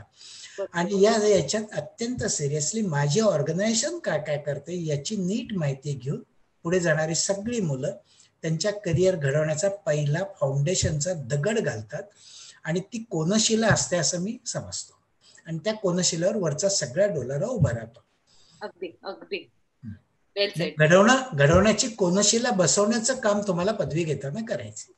S2: आणि याच्यात अत्यंत सिरियसली माझी ऑर्गनायझेशन काय काय करते याची नीट माहिती घेऊन पुढे जाणारी सगळी मुलं त्यांच्या करिअर घडवण्याचा पहिला फाउंडेशनचा दगड घालतात आणि ती कोनशिला असते असं मी समजतो. आणि त्या कोनशिलावर वरचा सगळ्या डोलारा उभा राहतो.
S1: अगदी अगदी
S2: घडवण्याची कोनशिला बसवण्याचं काम तुम्हाला पदवी घेताना करायचं.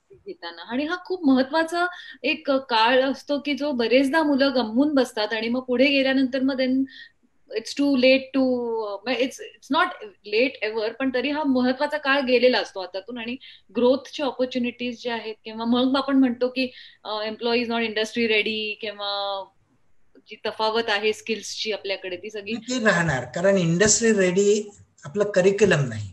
S1: आणि हा खूप महत्वाचा एक काळ असतो की जो बरेचदा मुलं गमवून बसतात आणि मग पुढे गेल्यानंतर मग it's too late too, it's not late ever, पण तरी हा महत्वाचा काळ गेलेला असतो हातातून. आणि ग्रोथचे ऑपॉर्च्युनिटीज जे आहेत किंवा मग आपण म्हणतो की एम्प्लॉईज नॉट इंडस्ट्री रेडी किंवा जी तफावत आहे स्किल्सची आपल्याकडे ती सगळी
S2: राहणार, कारण इंडस्ट्री रेडी आपलं करिक्युलम नाही.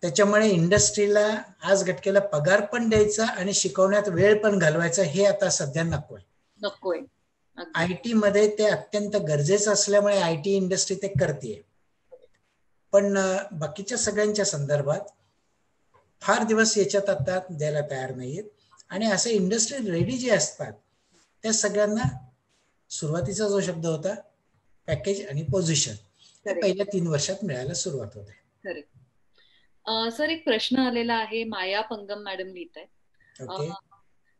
S2: त्याच्यामुळे इंडस्ट्रीला आज घटकेला पगार पण द्यायचा आणि शिकवण्यात वेळ पण घालवायचा हे आता सध्या नकोय. IT मध्ये ते अत्यंत गरजेचं असल्यामुळे IT इंडस्ट्री ते करते, पण बाकीच्या सगळ्यांच्या संदर्भात फार दिवस याच्यात आता द्यायला तयार नाहीयेत. आणि असे इंडस्ट्री रेडी जे असतात त्या सगळ्यांना सुरुवातीचा जो शब्द होता पॅकेज आणि पोझिशन पहिल्या 3 वर्षात मिळायला सुरुवात होते.
S1: सर एक प्रश्न आलेला आहे, माया पंगम मॅडम लिहित आहेत.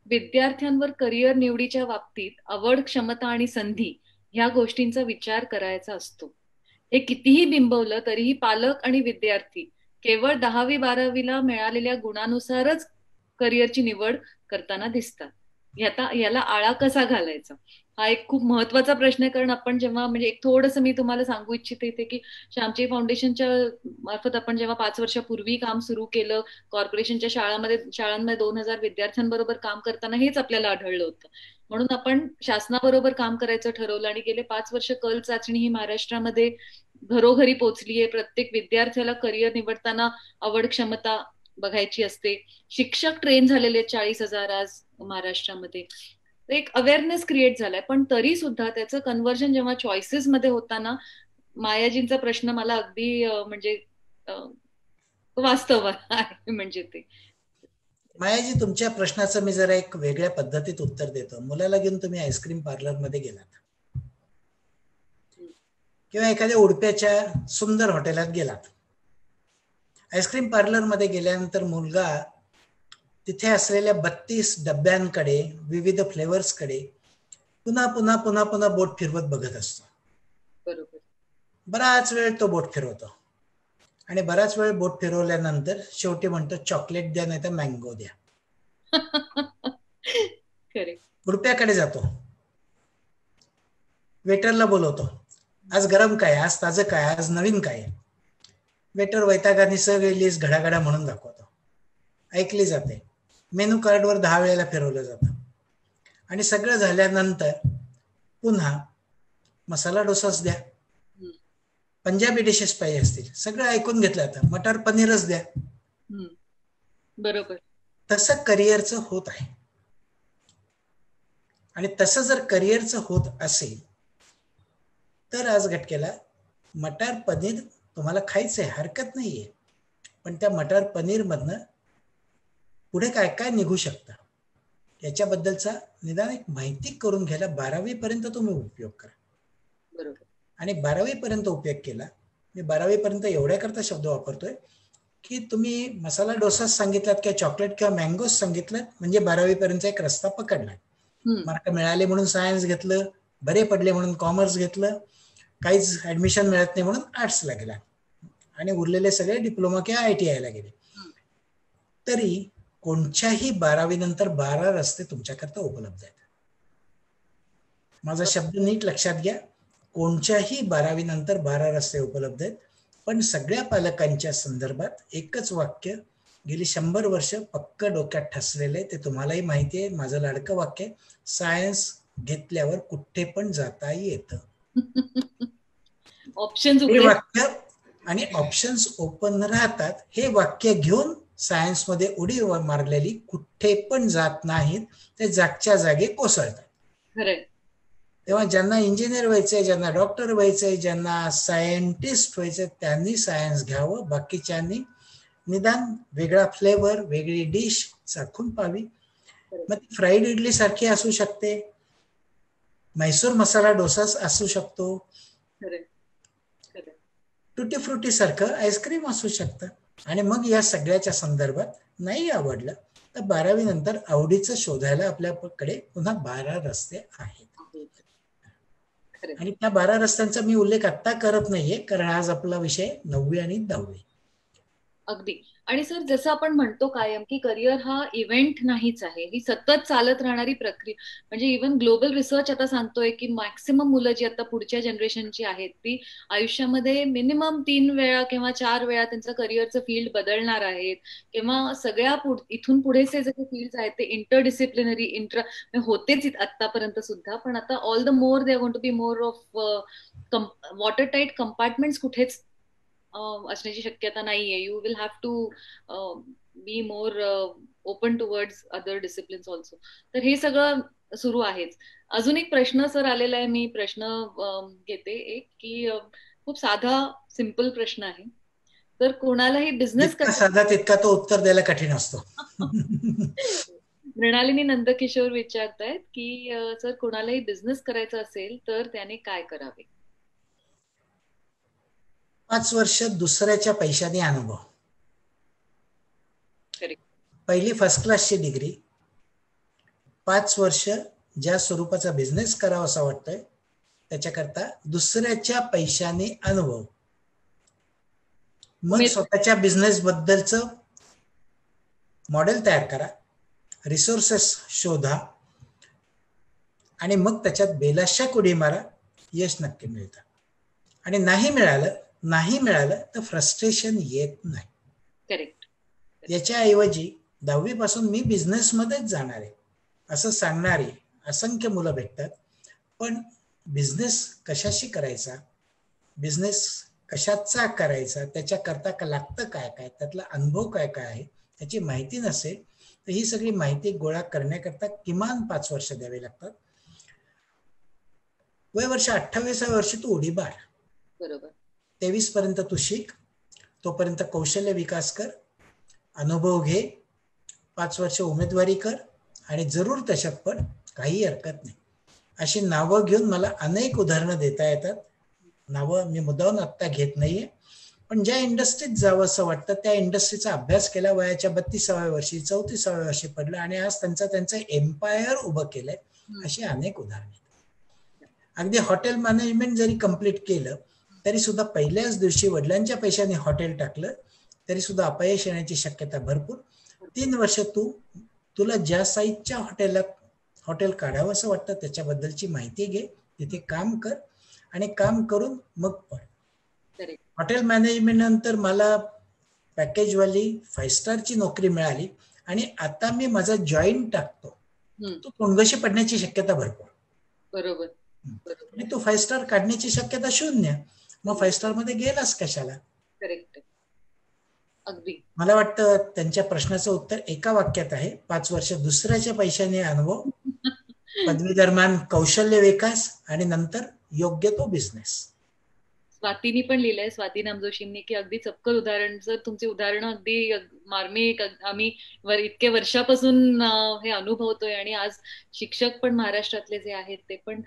S1: विद्यार्थ्यांवर करिअर निवडीच्या बाबतीत आवड, क्षमता आणि संधी ह्या गोष्टींचा विचार करायचा असतो. हे कितीही बिंबवलं तरीही पालक आणि विद्यार्थी केवळ 10वी 12वीला मिळालेल्या गुणानुसारच करिअरची निवड करताना दिसतात. याला आळा कसा घालायचा, हा एक खूप महत्वाचा प्रश्न आहे. कारण आपण जेव्हा, म्हणजे एक थोडंसं मी तुम्हाला सांगू इच्छिते इथे की श्यामची फाउंडेशनच्या मार्फत आपण जेव्हा 5 वर्षापूर्वी काम सुरू केलं, कॉर्पोरेशनच्या शाळांमध्ये 2,000 विद्यार्थ्यांबरोबर काम करताना हेच आपल्याला आढळलं होतं. म्हणून आपण शासनाबरोबर काम करायचं ठरवलं आणि गेले 5 वर्ष कल चाचणी ही महाराष्ट्रामध्ये घरोघरी पोहोचली आहे. प्रत्येक विद्यार्थ्याला करिअर निवडताना आवड, क्षमता बघायची असते. शिक्षक ट्रेन झालेले 40,000 आज महाराष्ट्रामध्ये. एक अवेअरनेस क्रिएट झालाय, पण तरी सुद्धा त्याचं कन्व्हर्जन जेव्हा चॉईसेस मध्ये होताना, मायाजींचा प्रश्न मला अगदी म्हणजे वास्तव आहे म्हणजे ते.
S2: मायाजी, तुमच्या प्रश्नाचं मी जरा एक वेगळ्या पद्धतीत उत्तर देतो. मुलाला घेऊन तुम्ही आईस्क्रीम पार्लर मध्ये गेलात किंवा एखाद्या उडप्याच्या सुंदर हॉटेलात गेलात. आईस्क्रीम पार्लर मध्ये गेल्यानंतर मुलगा तिथे असलेल्या 32 डब्यांकडे, विविध फ्लेवर्सकडे पुन्हा पुन्हा पुन्हा पुन्हा बोट फिरवत बघत असतो.
S1: बरोबर.
S2: बराच वेळ तो बोट फिरवतो आणि बराच वेळ बोट फिरवल्यानंतर शेवटी म्हणतो चॉकलेट द्या, नाही तर मँगो द्या. उडप्याकडे जातो, वेटरला बोलवतो, आज गरम काय, आज ताजं काय, आज नवीन काय. वेटर वैतागाने सगळी लिस्ट घडाघडा म्हणून दाखवतो, ऐकली जाते. मेनू कार्डवर 10 वेळेला फिरवलं जातं आणि सगळं झाल्यानंतर पुन्हा मसाला डोसाच द्या, पंजाबी डिशेस पाहिजे असतील, सगळं ऐकून घेतलं जातं, मटार पनीरच द्या.
S1: बरोबर.
S2: तसं करिअरचं होत आहे. आणि तसं जर करिअरचं होत असेल तर आज घटकेला मटार पनीर तुम्हाला खायचंय, हरकत नाहीये, पण त्या मटार पनीर मधनं पुढे काय काय निघू शकतं याच्याबद्दलचा निदान एक माहिती करून घ्यायला 12वी पर्यंत तुम्ही उपयोग करा.
S1: बरोबर.
S2: आणि 12वी पर्यंत उपयोग केला. मी 12वी पर्यंत एवढ्या करता शब्द वापरतोय की तुम्ही मसाला डोसा सांगितलात किंवा चॉकलेट किंवा मँगोज सांगितलं म्हणजे 12वी पर्यंतचा एक रस्ता पकडला. मार्क मिळाले म्हणून सायन्स घेतलं, बरे पडले म्हणून कॉमर्स घेतलं, काहीच ऍडमिशन मिळत नाही म्हणून आर्ट्सला गेला आणि उरलेले सगळे डिप्लोमा किंवा ITI ला गेले. तरी कोणत्याही 12वी नंतर 12 रस्ते तुमच्याकरता उपलब्ध आहेत. माझा शब्द नीट लक्षात घ्या, कोणत्याही 12वी नंतर 12 रस्ते उपलब्ध आहेत. पण सगळ्या पालकांच्या संदर्भात एकच वाक्य गेली 100 वर्ष पक्क डोक्यात ठसलेले, ते तुम्हालाही माहिती आहे, माझं लाडकं वाक्य आहे, सायन्स घेतल्यावर कुठे पण जाता येतं.
S1: ऑप्शन्स
S2: हे वाक्य आणि ऑप्शन्स ओपन राहतात, हे वाक्य घेऊन सायन्स मध्ये उडी मारलेली कुठे पण जात नाहीत, ते जागच्या जागी कोसळतात. तेव्हा ज्यांना इंजिनियर व्हायचंय, ज्यांना डॉक्टर व्हायचंय, ज्यांना सायंटिस्ट व्हायचंय त्यांनी सायन्स घ्यावं. बाकीच्यांनी निदान वेगळा फ्लेवर, वेगळी डिश चाखून पाहावी. मग ती फ्राईड इडली सारखी असू शकते, मैसूर मसाला डोसा असू शकतो, टुटी फ्रुटी सारखं आईस्क्रीम असू शकतं. आणि मग या सगळ्याच्या संदर्भात नाही आवडलं तर 12वी नंतर आवडीचं शोधायला आपल्याकडे पुन्हा 12 रस्ते आहेत. आणि त्या 12 रस्त्यांचा मी उल्लेख आत्ता करत नाहीये, कारण आज आपला विषय 9वी आणि 10वी.
S1: अगदी. आणि सर, जसं आपण म्हणतो कायम की करिअर हा इव्हेंट नाहीच आहे, ही सतत चालत राहणारी प्रक्रिया. म्हणजे इव्हन ग्लोबल रिसर्च आता सांगतोय की मॅक्सिमम मुलं जी आता पुढच्या जनरेशनची आहेत ती आयुष्यामध्ये मिनिमम 3 वेळा किंवा 4 वेळा त्यांचं करिअरचं फील्ड बदलणार आहेत. किंवा सगळ्या इथून पुढेचे जे फील्ड आहेत ते इंटरडिसिप्लिनरी होतेच आतापर्यंत सुद्धा, पण आता all the more they are going to be more of water tight compartments कुठेच असण्याची शक्यता नाहीये. You will have to be more open towards other disciplines also. तर हे सगळं सुरू आहेच. अजून एक प्रश्न सर आलेला आहे, मी प्रश्न घेते एक, की खूप साधा सिंपल प्रश्न आहे. तर कोणालाही बिझनेस
S2: साधा तितका तो उत्तर द्यायला कठीण असतो.
S1: मृणालिनी नंदकिशोर विचारतायत की सर, कोणालाही बिझनेस करायचा असेल तर त्याने काय करावे?
S2: 5 वर्ष दुसऱ्याच्या पैशाने अनुभव, पहिली फर्स्ट क्लासची डिग्री, 5 वर्ष ज्या स्वरूपाचा बिझनेस करावा असं वाटतंय त्याच्याकरता दुसऱ्याच्या पैशाने अनुभव, मग स्वतःच्या बिझनेस बद्दलचं मॉडेल तयार करा, रिसोर्सेस शोधा, आणि मग त्याच्यात बेलाशा उडी मारा, यश नक्की मिळतं. आणि नाही मिळालं तर फ्रस्ट्रेशन येत नाही.
S1: करेक्ट.
S2: याच्याऐवजी 10वी पासून मी बिझनेसमध्येच जाणार आहे असं सांगणारी असंख्य मुलं भेटतात. पण बिझनेस कशाशी करायचा, बिझनेस कशाचा करायचा, त्याच्याकरता लागतं काय काय, त्यातला अनुभव काय काय आहे त्याची माहिती नसेल तर ही सगळी माहिती गोळा करण्याकरता किमान 5 वर्ष द्यावे लागतात. वर्ष 28व्या वर्षी तू उडी मार.
S1: बरोबर.
S2: 23 पर्यंत तू शिक, तोपर्यंत कौशल्य विकास कर, अनुभव घे, 5 वर्ष उमेदवारी कर आणि जरूर त्याच्यात पण काही हरकत नाही. अशी नावं घेऊन मला अनेक उदाहरणं देता येतात. नावं मी मुद्दाम आत्ता घेत नाहीये, पण ज्या इंडस्ट्रीत जावं असं वाटतं त्या इंडस्ट्रीचा अभ्यास केला, वयाच्या 32व्या वर्षी 34व्या वर्षी पडलं आणि आज त्यांचं एम्पायर उभं केलंय. अशी अनेक उदाहरणं. अगदी हॉटेल मॅनेजमेंट जरी कंप्लीट केलं तरी सुद्धा पहिल्याच दिवशी वडिलांच्या पैशाने हॉटेल टाकलं तरी सुद्धा अपयश येण्याची शक्यता भरपूर. 3 वर्ष तुला ज्या साईजच्या हॉटेल काढावं असं वाटतं त्याच्याबद्दलची माहिती घे, तिथे काम कर आणि काम करून मग पड. हॉटेल मॅनेजमेंट नंतर मला पॅकेजवाली 5 स्टारची नोकरी मिळाली आणि आता मी माझा जॉईन टाकतो, तो तोंडगशी पडण्याची शक्यता भरपूर.
S1: बरोबर.
S2: आणि तो 5 स्टार काढण्याची शक्यता 0. मग 5 स्टार मध्ये गेलास कशाला.
S1: करेक्ट. अगदी.
S2: मला वाटतं त्यांच्या प्रश्नाचं उत्तर एका वाक्यात आहे, 5 वर्ष दुसऱ्याच्या पैशाने अनुभव, पदवी दरम्यान कौशल्य विकास आणि नंतर योग्य तो बिझनेस.
S1: स्वातीनी पण लिहिलंय, स्वाती नामजोशींनी, की अगदी चपकल उदाहरण. जर तुमची उदाहरणं अगदी मार्मिक, आम्ही इतके वर्षापासून हे अनुभवतोय आणि आज शिक्षक पण महाराष्ट्रातले जे आहेत ते पण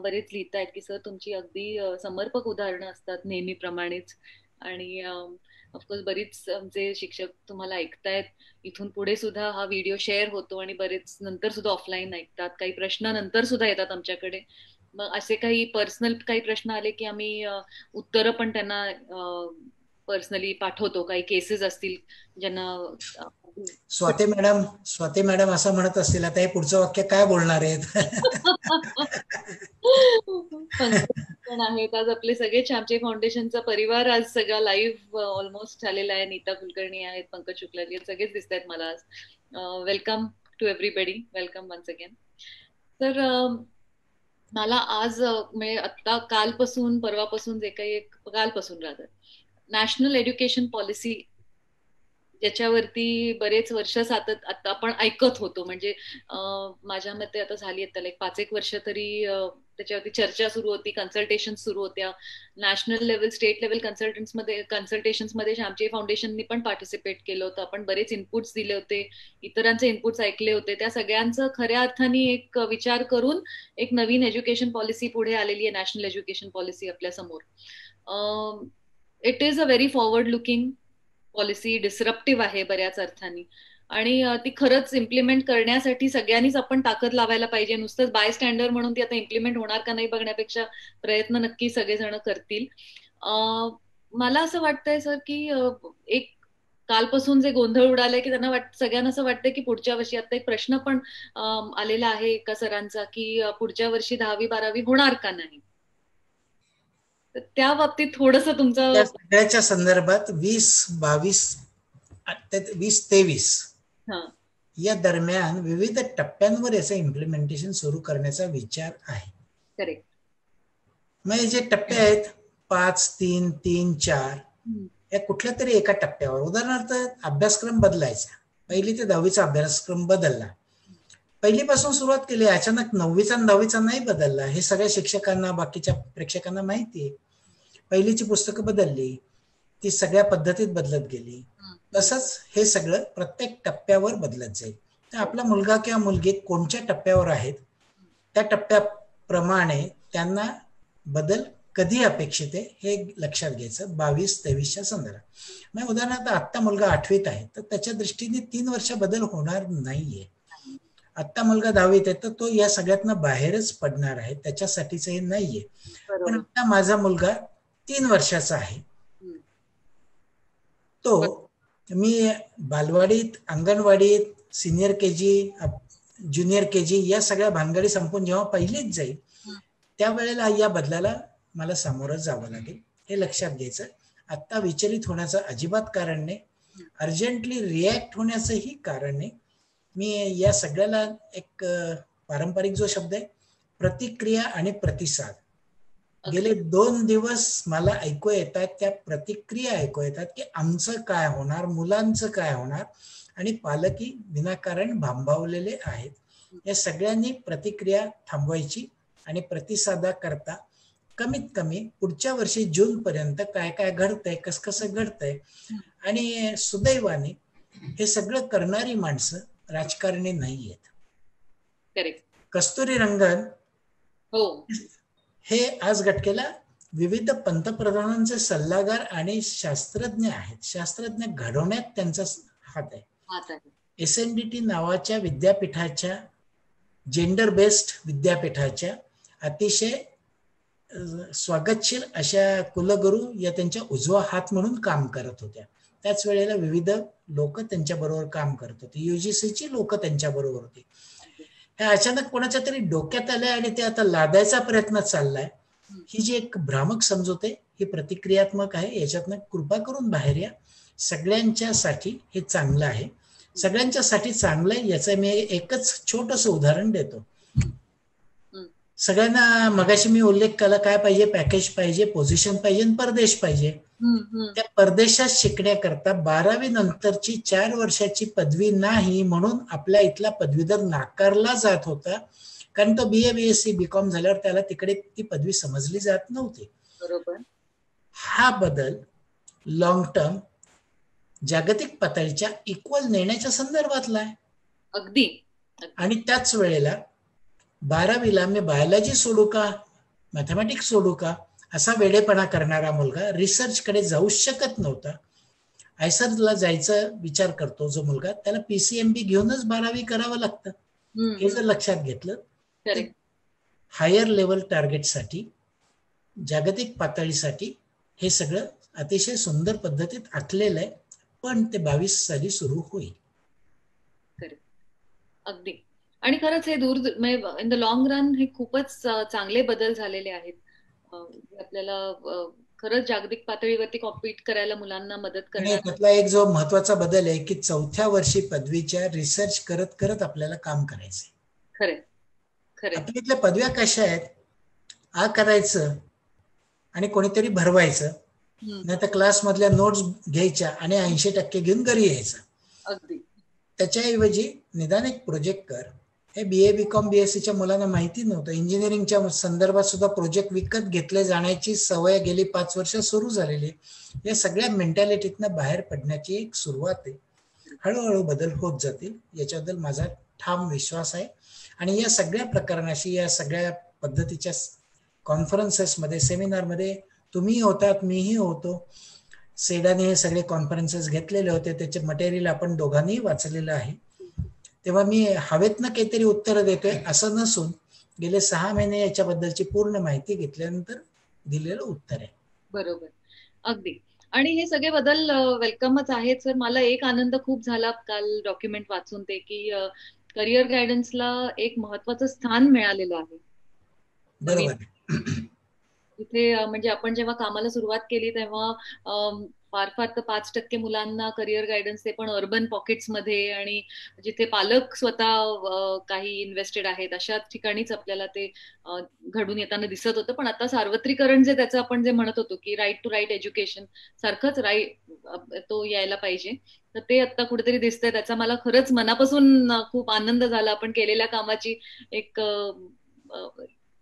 S1: बरेच लिहितायत की सर तुमची अगदी समर्पक उदाहरणं असतात नेहमीप्रमाणेच. आणि ऑफकोर्स बरीच जे शिक्षक तुम्हाला ऐकतायत, इथून पुढे सुद्धा हा व्हिडिओ शेअर होतो आणि बरेच नंतर सुद्धा ऑफलाईन ऐकतात, काही प्रश्न नंतर सुद्धा येतात आमच्याकडे. मग असे काही पर्सनल काही प्रश्न आले की आम्ही उत्तरं पण त्यांना पर्सनली पाठवतो. काही केसेस असतील ज्यांना.
S2: स्वाती मॅडम असं म्हणत असतील आता हे पुढचं वाक्य काय बोलणार आहेत.
S1: पण आहेत आज आपले सगळे आमचे फाउंडेशनचा परिवार आज सगळा लाईव्ह ऑलमोस्ट झालेला आहे. नीता कुलकर्णी आहेत, पंकज शुक्ला आहेत, सगळेच दिसत आहेत मला आज. Welcome to everybody, welcome once again. तर मला आज म्हणजे आता कालपासून परवापासून जे काही कालपासून राहतात नॅशनल एज्युकेशन पॉलिसी ज्याच्यावरती बरेच वर्ष आता आपण ऐकत होतो, म्हणजे माझ्या मते आता झाली आहेत त्याला 5-1 वर्ष तरी त्याच्यावरती चर्चा सुरू होती, कन्सल्टेशन सुरू होत्या. नॅशनल लेवल, स्टेट लेवल कन्सल्टेशन्स मध्ये आमचे फाउंडेशननी पण पार्टिसिपेट केलं होतं. आपण बरेच इनपुट्स दिले होते, इतरांचे इनपुट्स ऐकले होते. त्या सगळ्यांचं खऱ्या अर्थाने एक विचार करून एक नवीन एज्युकेशन पॉलिसी पुढे आलेली आहे, नॅशनल एज्युकेशन पॉलिसी आपल्या समोर. It is a very forward looking policy, डिसरप्टिव्ह आहे बऱ्याच अर्थाने आणि ती खरंच इम्प्लिमेंट करण्यासाठी सगळ्यांनीच आपण ताकद लावायला पाहिजे. नुसतंच बाय स्टँडर्ड म्हणून ती आता इम्प्लिमेंट होणार का नाही बघण्यापेक्षा प्रयत्न नक्की सगळेजण करतील. मला असं वाटतंय सर की एक कालपासून जे गोंधळ उडालाय की त्यांना सगळ्यांना असं वाटतंय की पुढच्या वर्षी, आता एक प्रश्न पण आलेला आहे एका सरांचा की पुढच्या वर्षी 10वी-12वी होणार का नाही. त्या बाबतीत थोडस तुमचं
S2: सगळ्याच्या संदर्भात 2022-23 या दरम्यान विविध टप्प्यांवर याचं इम्प्लिमेंटेशन सुरू करण्याचा विचार आहे.
S1: करेक्ट.
S2: म्हणजे जे टप्पे आहेत 5, 3, 3, 4 या कुठल्या तरी एका टप्प्यावर, उदाहरणार्थ अभ्यासक्रम बदलायचा, 1ली ते 10वीचा अभ्यासक्रम बदलला, 1ली पासून सुरुवात केली, अचानक 9वीचा आणि 10वीचा नाही बदलला, हे सगळ्या शिक्षकांना बाकीच्या प्रेक्षकांना माहिती आहे. 1लीची पुस्तकं बदलली, ती सगळ्या पद्धतीत बदलत गेली. तसंच हे सगळं प्रत्येक टप्प्यावर बदलत जाईल. तर आपला मुलगा किंवा मुलगी कोणत्या टप्प्यावर आहेत त्या टप्प्याप्रमाणे त्यांना बदल कधी अपेक्षित आहे हे लक्षात घ्यायचं 22-23च्या संदर्भात. म्हणजे उदाहरणार्थ आत्ता मुलगा 8वीत आहे तर त्याच्या दृष्टीने 3 वर्ष बदल होणार नाहीये. आत्ता मुलगा 10वीत आहे तर तो या सगळ्यातनं बाहेरच पडणार आहे, त्याच्यासाठीच हे नाहीये. पण आता माझा मुलगा 3 वर्षाचा आहे, तो मी बालवाडीत, अंगणवाडीत, सिनियर केजी, ज्युनियर केजी या सगळ्या भानगडी संपून जेव्हा पहिलीच जाईल त्यावेळेला या बदलाला मला सामोरं जावं लागेल, हे लक्षात घ्यायचं. आत्ता विचलित होण्याचं अजिबात कारण नाही, अर्जंटली रिॲक्ट होण्याचंही कारण नाही. मी या सगळ्याला एक पारंपरिक जो शब्द आहे प्रतिक्रिया आणि प्रतिसाद, गेले 2 दिवस मला ऐकू येतात, त्या प्रतिक्रिया ऐकू येतात की आमचं काय होणार, मुलांचं काय होणार, आणि पालकही विनाकारण भांबावलेले आहेत. या सगळ्यांनी प्रतिक्रिया थांबवायची आणि प्रतिसादाकरता कमीत कमी पुढच्या वर्षी जून पर्यंत काय काय घडतंय, कसं घडतंय. आणि सुदैवाने हे सगळं करणारी माणसं राजकारणी नाही आहेत. कस्तुरीरंगन हे आज घटकेला विविध पंतप्रधानांचे सल्लागार आणि शास्त्रज्ञ आहेत. शास्त्रज्ञ घडवण्यात त्यांचा हात आहे. SNDT नावाच्या विद्यापीठाच्या, जेंडर बेस्ड विद्यापीठाच्या अतिशय स्वागतशील अशा कुलगुरू या त्यांच्या उजवा हात म्हणून काम करत होत्या. त्याच वेळेला विविध लोक त्यांच्या बरोबर काम करत होते, UGCची लोक त्यांच्या बरोबर होती. हे अचानक कोणाच्या तरी डोक्यात आलंय आणि ते आता लादायचा प्रयत्न चाललाय. ही जी एक भ्रामक समजूत आहे ही प्रतिक्रियात्मक आहे, याच्यातनं कृपा करून बाहेर या. सगळ्यांच्यासाठी हे चांगलं आहे, सगळ्यांच्यासाठी चांगलं आहे याचं मी एकच छोटंसं उदाहरण देतो. सगळ्यांना मगाशी मी उल्लेख केला, काय पाहिजे, पॅकेज पाहिजे, पोझिशन पाहिजे, परदेश पाहिजे. त्या परदेशात शिकण्याकरता 12वी नंतरची 4 वर्षाची पदवी नाही म्हणून आपल्या इथला पदवीधर नाकारला जात होता, कारण तो BA BSc BCom झाल्यावर त्याला तिकडे ती पदवी समजली जात नव्हती.
S1: बरोबर.
S2: हा बदल लॉंग टर्म जागतिक पातळीच्या इक्वल नेण्याच्या संदर्भातला आहे.
S1: अगदी.
S2: आणि त्याच वेळेला 12वीला मी बायोलॉजी सोडू का, मॅथमॅटिक्स सोडू का, असा वेडेपणा करणारा मुलगा रिसर्च कडे जाऊ शकत नव्हता. आयसरला जायचा विचार करतो जो मुलगा, त्याला PCMB घेऊनच 12वी करावं लागतं. हे जर लक्षात घेतलं, हायर लेवल टार्गेटसाठी, जागतिक पातळीसाठी हे सगळं अतिशय सुंदर पद्धतीत आखलेलं आहे. पण ते 22 साली सुरू होईल.
S1: अगदी. आणि खरंच हे इन द लॉंग रन हे खूपच चांगले बदल झालेले आहेत. आपल्याला खरंच जागतिक पातळीवरती कॉम्पीट करायला मुलांना मदत करणार.
S2: त्यातला एक जो महत्वाचा बदल आहे की 4थ्या वर्षी पदवीच्या रिसर्च करत करत आपल्याला काम करायचंय.
S1: खरं खरं.
S2: आपल्या पदव्या कशा आहेत, करायचं आणि कोणीतरी भरवायचं, नाही तर क्लास मधल्या नोट्स घ्यायच्या आणि 80% घेऊन घरी यायचं.
S1: अगदी.
S2: त्याच्याऐवजी निदान एक प्रोजेक्ट कर. हे BA BCom BScच्या मुलांना माहिती नव्हतं. इंजिनिअरिंगच्या संदर्भात सुद्धा प्रोजेक्ट विकत घेतले जाण्याची सवय गेली 5 वर्ष सुरू झालेली. या सगळ्या मेंटॅलिटीतनं बाहेर पडण्याची एक सुरुवात आहे. हळूहळू बदल होत जातील याच्याबद्दल माझा ठाम विश्वास आहे. आणि या सगळ्या प्रकरणाशी, या सगळ्या पद्धतीच्या कॉन्फरन्सेसमध्ये, सेमिनारमध्ये तुम्ही होतात, मीही होतो. सेडाने हे सगळे कॉन्फरन्सेस घेतलेले होते, त्याचे मटेरियल आपण दोघांनी वाचलेलं आहे. तेव्हा मी हवेतनं काहीतरी उत्तर देतोय असं नसून गेले 6 महिने याच्याबद्दलची पूर्ण माहिती घेतल्यानंतर दिलेलं उत्तर आहे.
S1: बरोबर. अगदी. आणि हे सगळे बदल वेलकमच आहेत सर. मला एक आनंद खूप झाला काल डॉक्युमेंट वाचून ते की करिअर गायडन्सला एक महत्वाचं स्थान मिळालेलं आहे.
S2: बरोबर.
S1: इथे म्हणजे आपण जेव्हा कामाला सुरुवात केली तेव्हा फार फार तर 5% मुलांना करिअर गायडन्स, ते पण अर्बन पॉकेट्स मध्ये आणि जिथे पालक स्वतः काही इन्व्हेस्टेड आहेत अशा ठिकाणीच आपल्याला ते घडून येताना दिसत होतं. पण आता सार्वत्रिकरण जे त्याचं आपण जे म्हणत होतो की राईट टू राईट एज्युकेशन सारखंच तो यायला पाहिजे, तर ते आता कुठेतरी दिसतंय. त्याचा मला खरंच मनापासून खूप आनंद झाला. आपण केलेल्या कामाची एक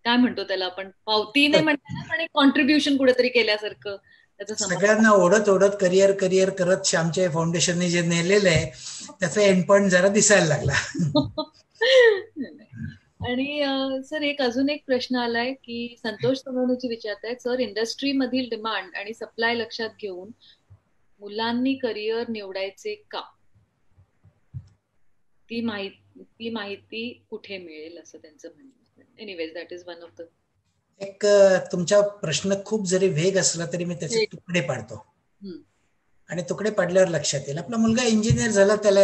S1: काय म्हणतो त्याला आपण, पावती नाही म्हणतो पण एक कॉन्ट्रीब्युशन कुठेतरी केल्यासारखं.
S2: सगळ्यांना ओढत ओढत करिअर करिअर करत श्यामच्या फाउंडेशनने जे नेलेलं आहे त्याचा एंड पॉइंट जरा दिसायला लागला.
S1: आणि सर एक अजून एक प्रश्न आलाय की संतोष सोनवणेजी विचारतायत, सर इंडस्ट्री मधील डिमांड आणि सप्लाय लक्षात घेऊन मुलांनी करिअर निवडायचे का, ती माहिती कुठे मिळेल असं त्यांचं म्हणणं. Anyways that is one of the.
S2: एक तुमचा प्रश्न खूप जरी वेग असला तरी मी त्याचे तुकडे पाडतो आणि तुकडे पाडल्यावर लक्षात येईल. आपला मुलगा इंजिनियर झाला, त्याला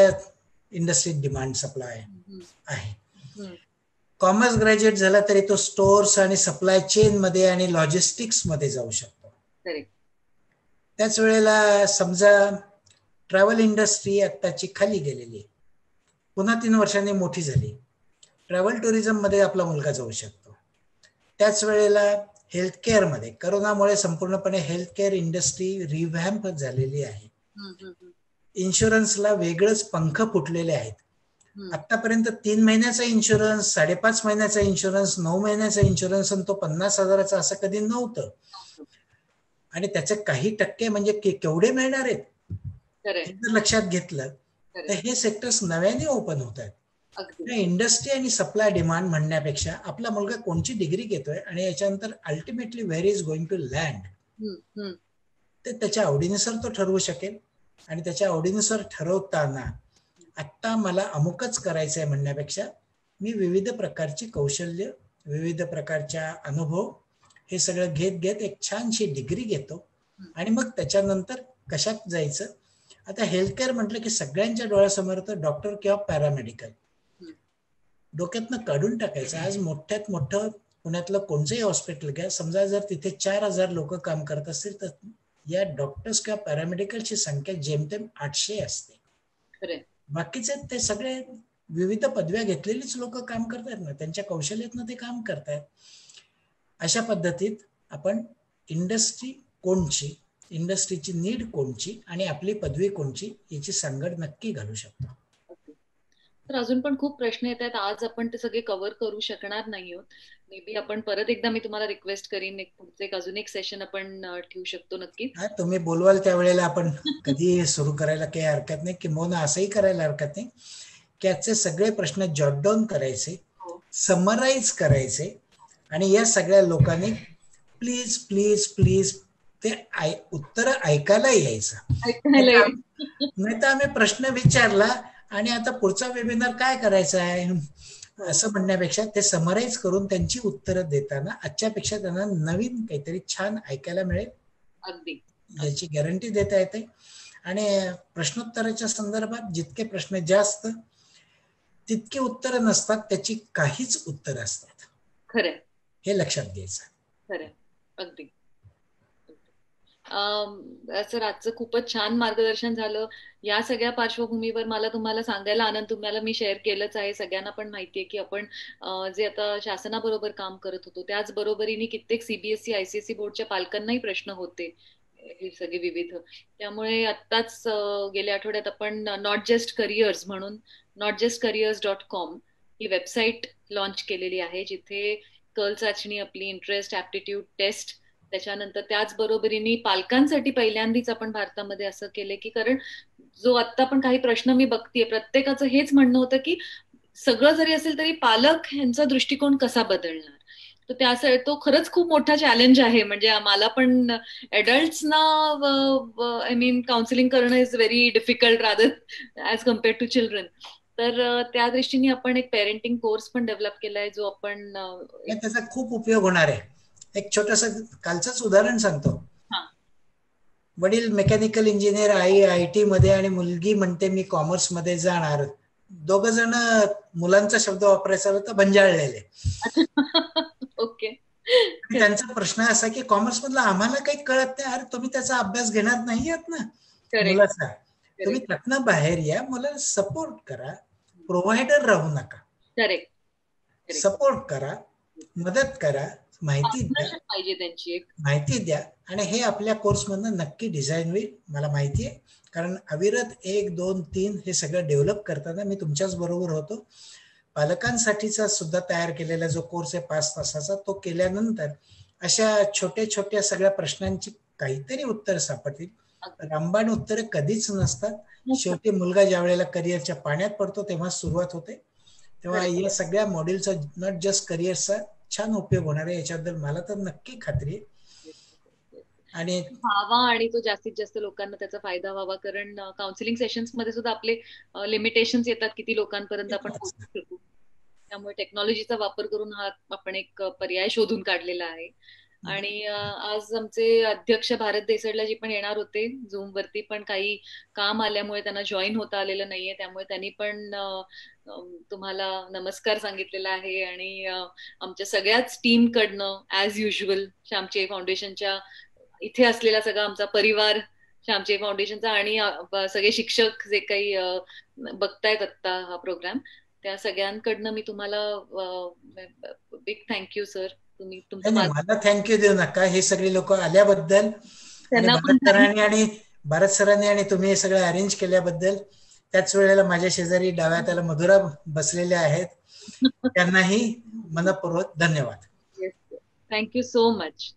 S2: इंडस्ट्रीत डिमांड सप्लाय आहे. कॉमर्स ग्रॅज्युएट झाला तरी तो स्टोअर्स आणि सप्लाय चेन मध्ये आणि लॉजिस्टिक्स मध्ये जाऊ शकतो. त्याच वेळेला समजा ट्रॅव्हल इंडस्ट्री आत्ताची खाली गेलेली आहे, पुन्हा 3 वर्षांनी मोठी झाली, ट्रॅव्हल टुरिझम मध्ये आपला मुलगा जाऊ शकतो. त्याच वेळेला हेल्थकेअर मध्ये करोनामुळे संपूर्णपणे हेल्थकेअर इंडस्ट्री रिव्हॅम्प झालेली आहे. इन्शुरन्सला वेगळंच पंख फुटलेले आहेत. आतापर्यंत 3 महिन्याचा इन्शुरन्स, 5.5 महिन्याचा इन्शुरन्स, 9 महिन्याचा इन्शुरन्स आणि तो 50,000चा असं कधी नव्हतं. आणि त्याचे काही टक्के म्हणजे केवढे मिळणार आहेत हे जर लक्षात घेतलं तर हे सेक्टर्स नव्याने ओपन होत आहेत. इंडस्ट्री आणि सप्लाय डिमांड म्हणण्यापेक्षा आपला मुलगा कोणची डिग्री घेतोय आणि याच्यानंतर ultimately where is going to land ते त्याच्या आवडीनुसार तो ठरवू शकेल. आणि त्याच्या आवडीनुसार ठरवताना आत्ता मला अमुकच करायचं आहे म्हणण्यापेक्षा मी विविध प्रकारची कौशल्य, विविध प्रकारच्या अनुभव हे सगळं घेत घेत एक छानशी डिग्री घेतो आणि मग त्याच्यानंतर कशात जायचं. आता हेल्थकेअर म्हटलं की सगळ्यांच्या डोळ्यासमोर तर डॉक्टर किंवा पॅरामेडिकल डोक्यातनं काढून टाकायचं. आज मोठ्यात मोठं पुण्यातलं कोणतंही हॉस्पिटल घ्या, समजा जर तिथे 4,000 लोक काम करत असतील तर या डॉक्टर्स किंवा पॅरामेडिकलची संख्या जेमतेम 800 असते. बाकीचे ते सगळे विविध पदव्या घेतलेलीच लोक काम करतात ना, त्यांच्या कौशल्यातनं ते काम करतात. अशा पद्धतीत आपण इंडस्ट्री कोणची, इंडस्ट्रीची नीड कोणची आणि आपली पदवी कोणची याची सांगड नक्की घालू शकतो.
S1: तर अजून पण खूप प्रश्न येत आहेत, आज आपण ते सगळे कव्हर करू शकणार नाही आहोत. मे बी आपण परत एकदा मी तुम्हाला रिक्वेस्ट करीन, अजून एक सेशन आपण ठेवू शकतो नक्की.
S2: तुम्ही बोलवाल त्यावेळेला आपण कधी सुरू करायला काही हरकत नाही, किंवा असंही करायला हरकत नाही की आजचे सगळे प्रश्न जॉट डाऊन करायचे, समराईज करायचे आणि या सगळ्या लोकांनी प्लीज प्लीज प्लीज ते उत्तर ऐकायला यायचं. नाही तर आम्ही प्रश्न विचारला आणि आता पुढचा वेबिनार काय करायचा आहे असं म्हणण्यापेक्षा ते समराईज करून त्यांची उत्तरं देताना आजच्यापेक्षा त्यांना नवीन काहीतरी छान ऐकायला मिळेल
S1: अगदी
S2: याची गॅरंटी देता येते. आणि प्रश्नोत्तराच्या संदर्भात जितके प्रश्न जास्त तितके उत्तर नसतात, त्याची काहीच उत्तर असतात.
S1: खरं,
S2: हे लक्षात घ्यायचं.
S1: खरं, अगदी. सर आजचं खूपच छान मार्गदर्शन झालं. या सगळ्या पार्श्वभूमीवर मला तुम्हाला सांगायला आनंद, तुम्हाला मी शेअर केलंच आहे, सगळ्यांना पण माहितीये की आपण जे आता शासनाबरोबर काम करत होतो त्याच बरोबरीने कित्येक CBSE ICSE बोर्डच्या पालकांनाही प्रश्न होते हे सगळे विविध. त्यामुळे आत्ताच गेल्या आठवड्यात आपण नॉट जस्ट करिअर्स म्हणून notjustcareers.com ही वेबसाईट लॉन्च केलेली आहे, जिथे कल चाचणी, आपली इंटरेस्ट, ऍप्टिट्यूड टेस्ट, त्याच्यानंतर त्याच बरोबरीने पालकांसाठी पहिल्यांदाच आपण भारतामध्ये असं केले की, कारण जो आता पण काही प्रश्न मी बघतीये प्रत्येकाचं हेच म्हणणं होतं की सगळं जरी असेल तरी पालक यांचा दृष्टिकोन कसा बदलणार. तर त्यासाठी तो खरंच खूप मोठा चॅलेंज आहे. म्हणजे मला पण एडल्ट्सना आय मीन काउन्सिलिंग करणं is very difficult rather as compared to children. तर त्या दृष्टीने आपण एक पेरेंटिंग कोर्स पण डेव्हलप केलाय जो आपण
S2: त्याचा खूप उपयोग होणार आहे. एक छोटस कालचंच उदाहरण सांगतो. वडील मेकॅनिकल इंजिनियर, आई IT मध्ये आणि मुलगी म्हणते मी कॉमर्स मध्ये जाणार. दोघ जण मुलांचा शब्द वापरायचा होता भंजाळलेले.
S1: ओके.
S2: त्यांचा प्रश्न असा की कॉमर्स मधला आम्हाला काही कळत नाही. अरे तुम्ही त्याचा अभ्यास घेणार नाही आहात ना मुलाचा, तुम्ही त्यातनं बाहेर या, मुलाला सपोर्ट करा, प्रोव्हायडर राहू नका. सपोर्ट करा, मदत करा, माहिती द्या आणि हे आपल्या कोर्समधनं नक्की डिझाईन होईल मला माहिती आहे. कारण अविरत 1, 2, 3 हे सगळं डेव्हलप करताना मी तुमच्याच बरोबर होतो. पालकांसाठीचा सुद्धा तयार केलेला जो कोर्स आहे 5 तासाचा, तो केल्यानंतर अशा छोट्या छोट्या सगळ्या प्रश्नांची काहीतरी उत्तर सापडतील. रामबाण उत्तरे कधीच नसतात. शेवटी मुलगा ज्या वेळेला करिअरच्या पाण्यात पडतो तेव्हा सुरुवात होते. तेव्हा या सगळ्या मॉड्यूलचा नॉट जस्ट करिअरचा छान उपयोग होणार आहे याच्याबद्दल मला तर नक्की खात्री आहे. आणि
S1: व्हावा आणि तो जास्तीत जास्त लोकांना त्याचा फायदा व्हावा. कारण काउन्सिलिंग सेशन्स मध्ये सुद्धा आपले लिमिटेशन्स येतात किती लोकांपर्यंत आपण पोहोचू शकू. त्यामुळे टेक्नॉलॉजीचा वापर करून हा आपण एक पर्याय शोधून काढलेला आहे. आणि आज आमचे अध्यक्ष भारत देसाईला जी पण येणार होते झूम वरती, पण काही काम आल्यामुळे त्यांना जॉईन होता आलेलं नाहीये, त्यामुळे त्यांनी पण तुम्हाला नमस्कार सांगितलेला आहे. आणि आमच्या सगळ्याच टीम कडनं ऍज युजल श्यामची फाउंडेशनच्या इथे असलेला सगळा आमचा परिवार श्यामची फाउंडेशनचा आणि सगळे शिक्षक जे काही बघतायत आता हा प्रोग्राम, त्या सगळ्यांकडनं मी तुम्हाला बिग थँक्यू सर. तुम्ही तुमचं
S2: नाही, मला थँक्यू देऊ नका, हे सगळे लोक आल्याबद्दल आणि
S1: त्यांना पण
S2: भारत सरांनी आणि तुम्ही हे सगळं अरेंज केल्याबद्दल. त्याच वेळेला माझ्या शेजारी डाव्या हाताला मधुरा बसलेल्या आहेत, त्यांनाही मनपूर्वक धन्यवाद.
S1: Thank you so much.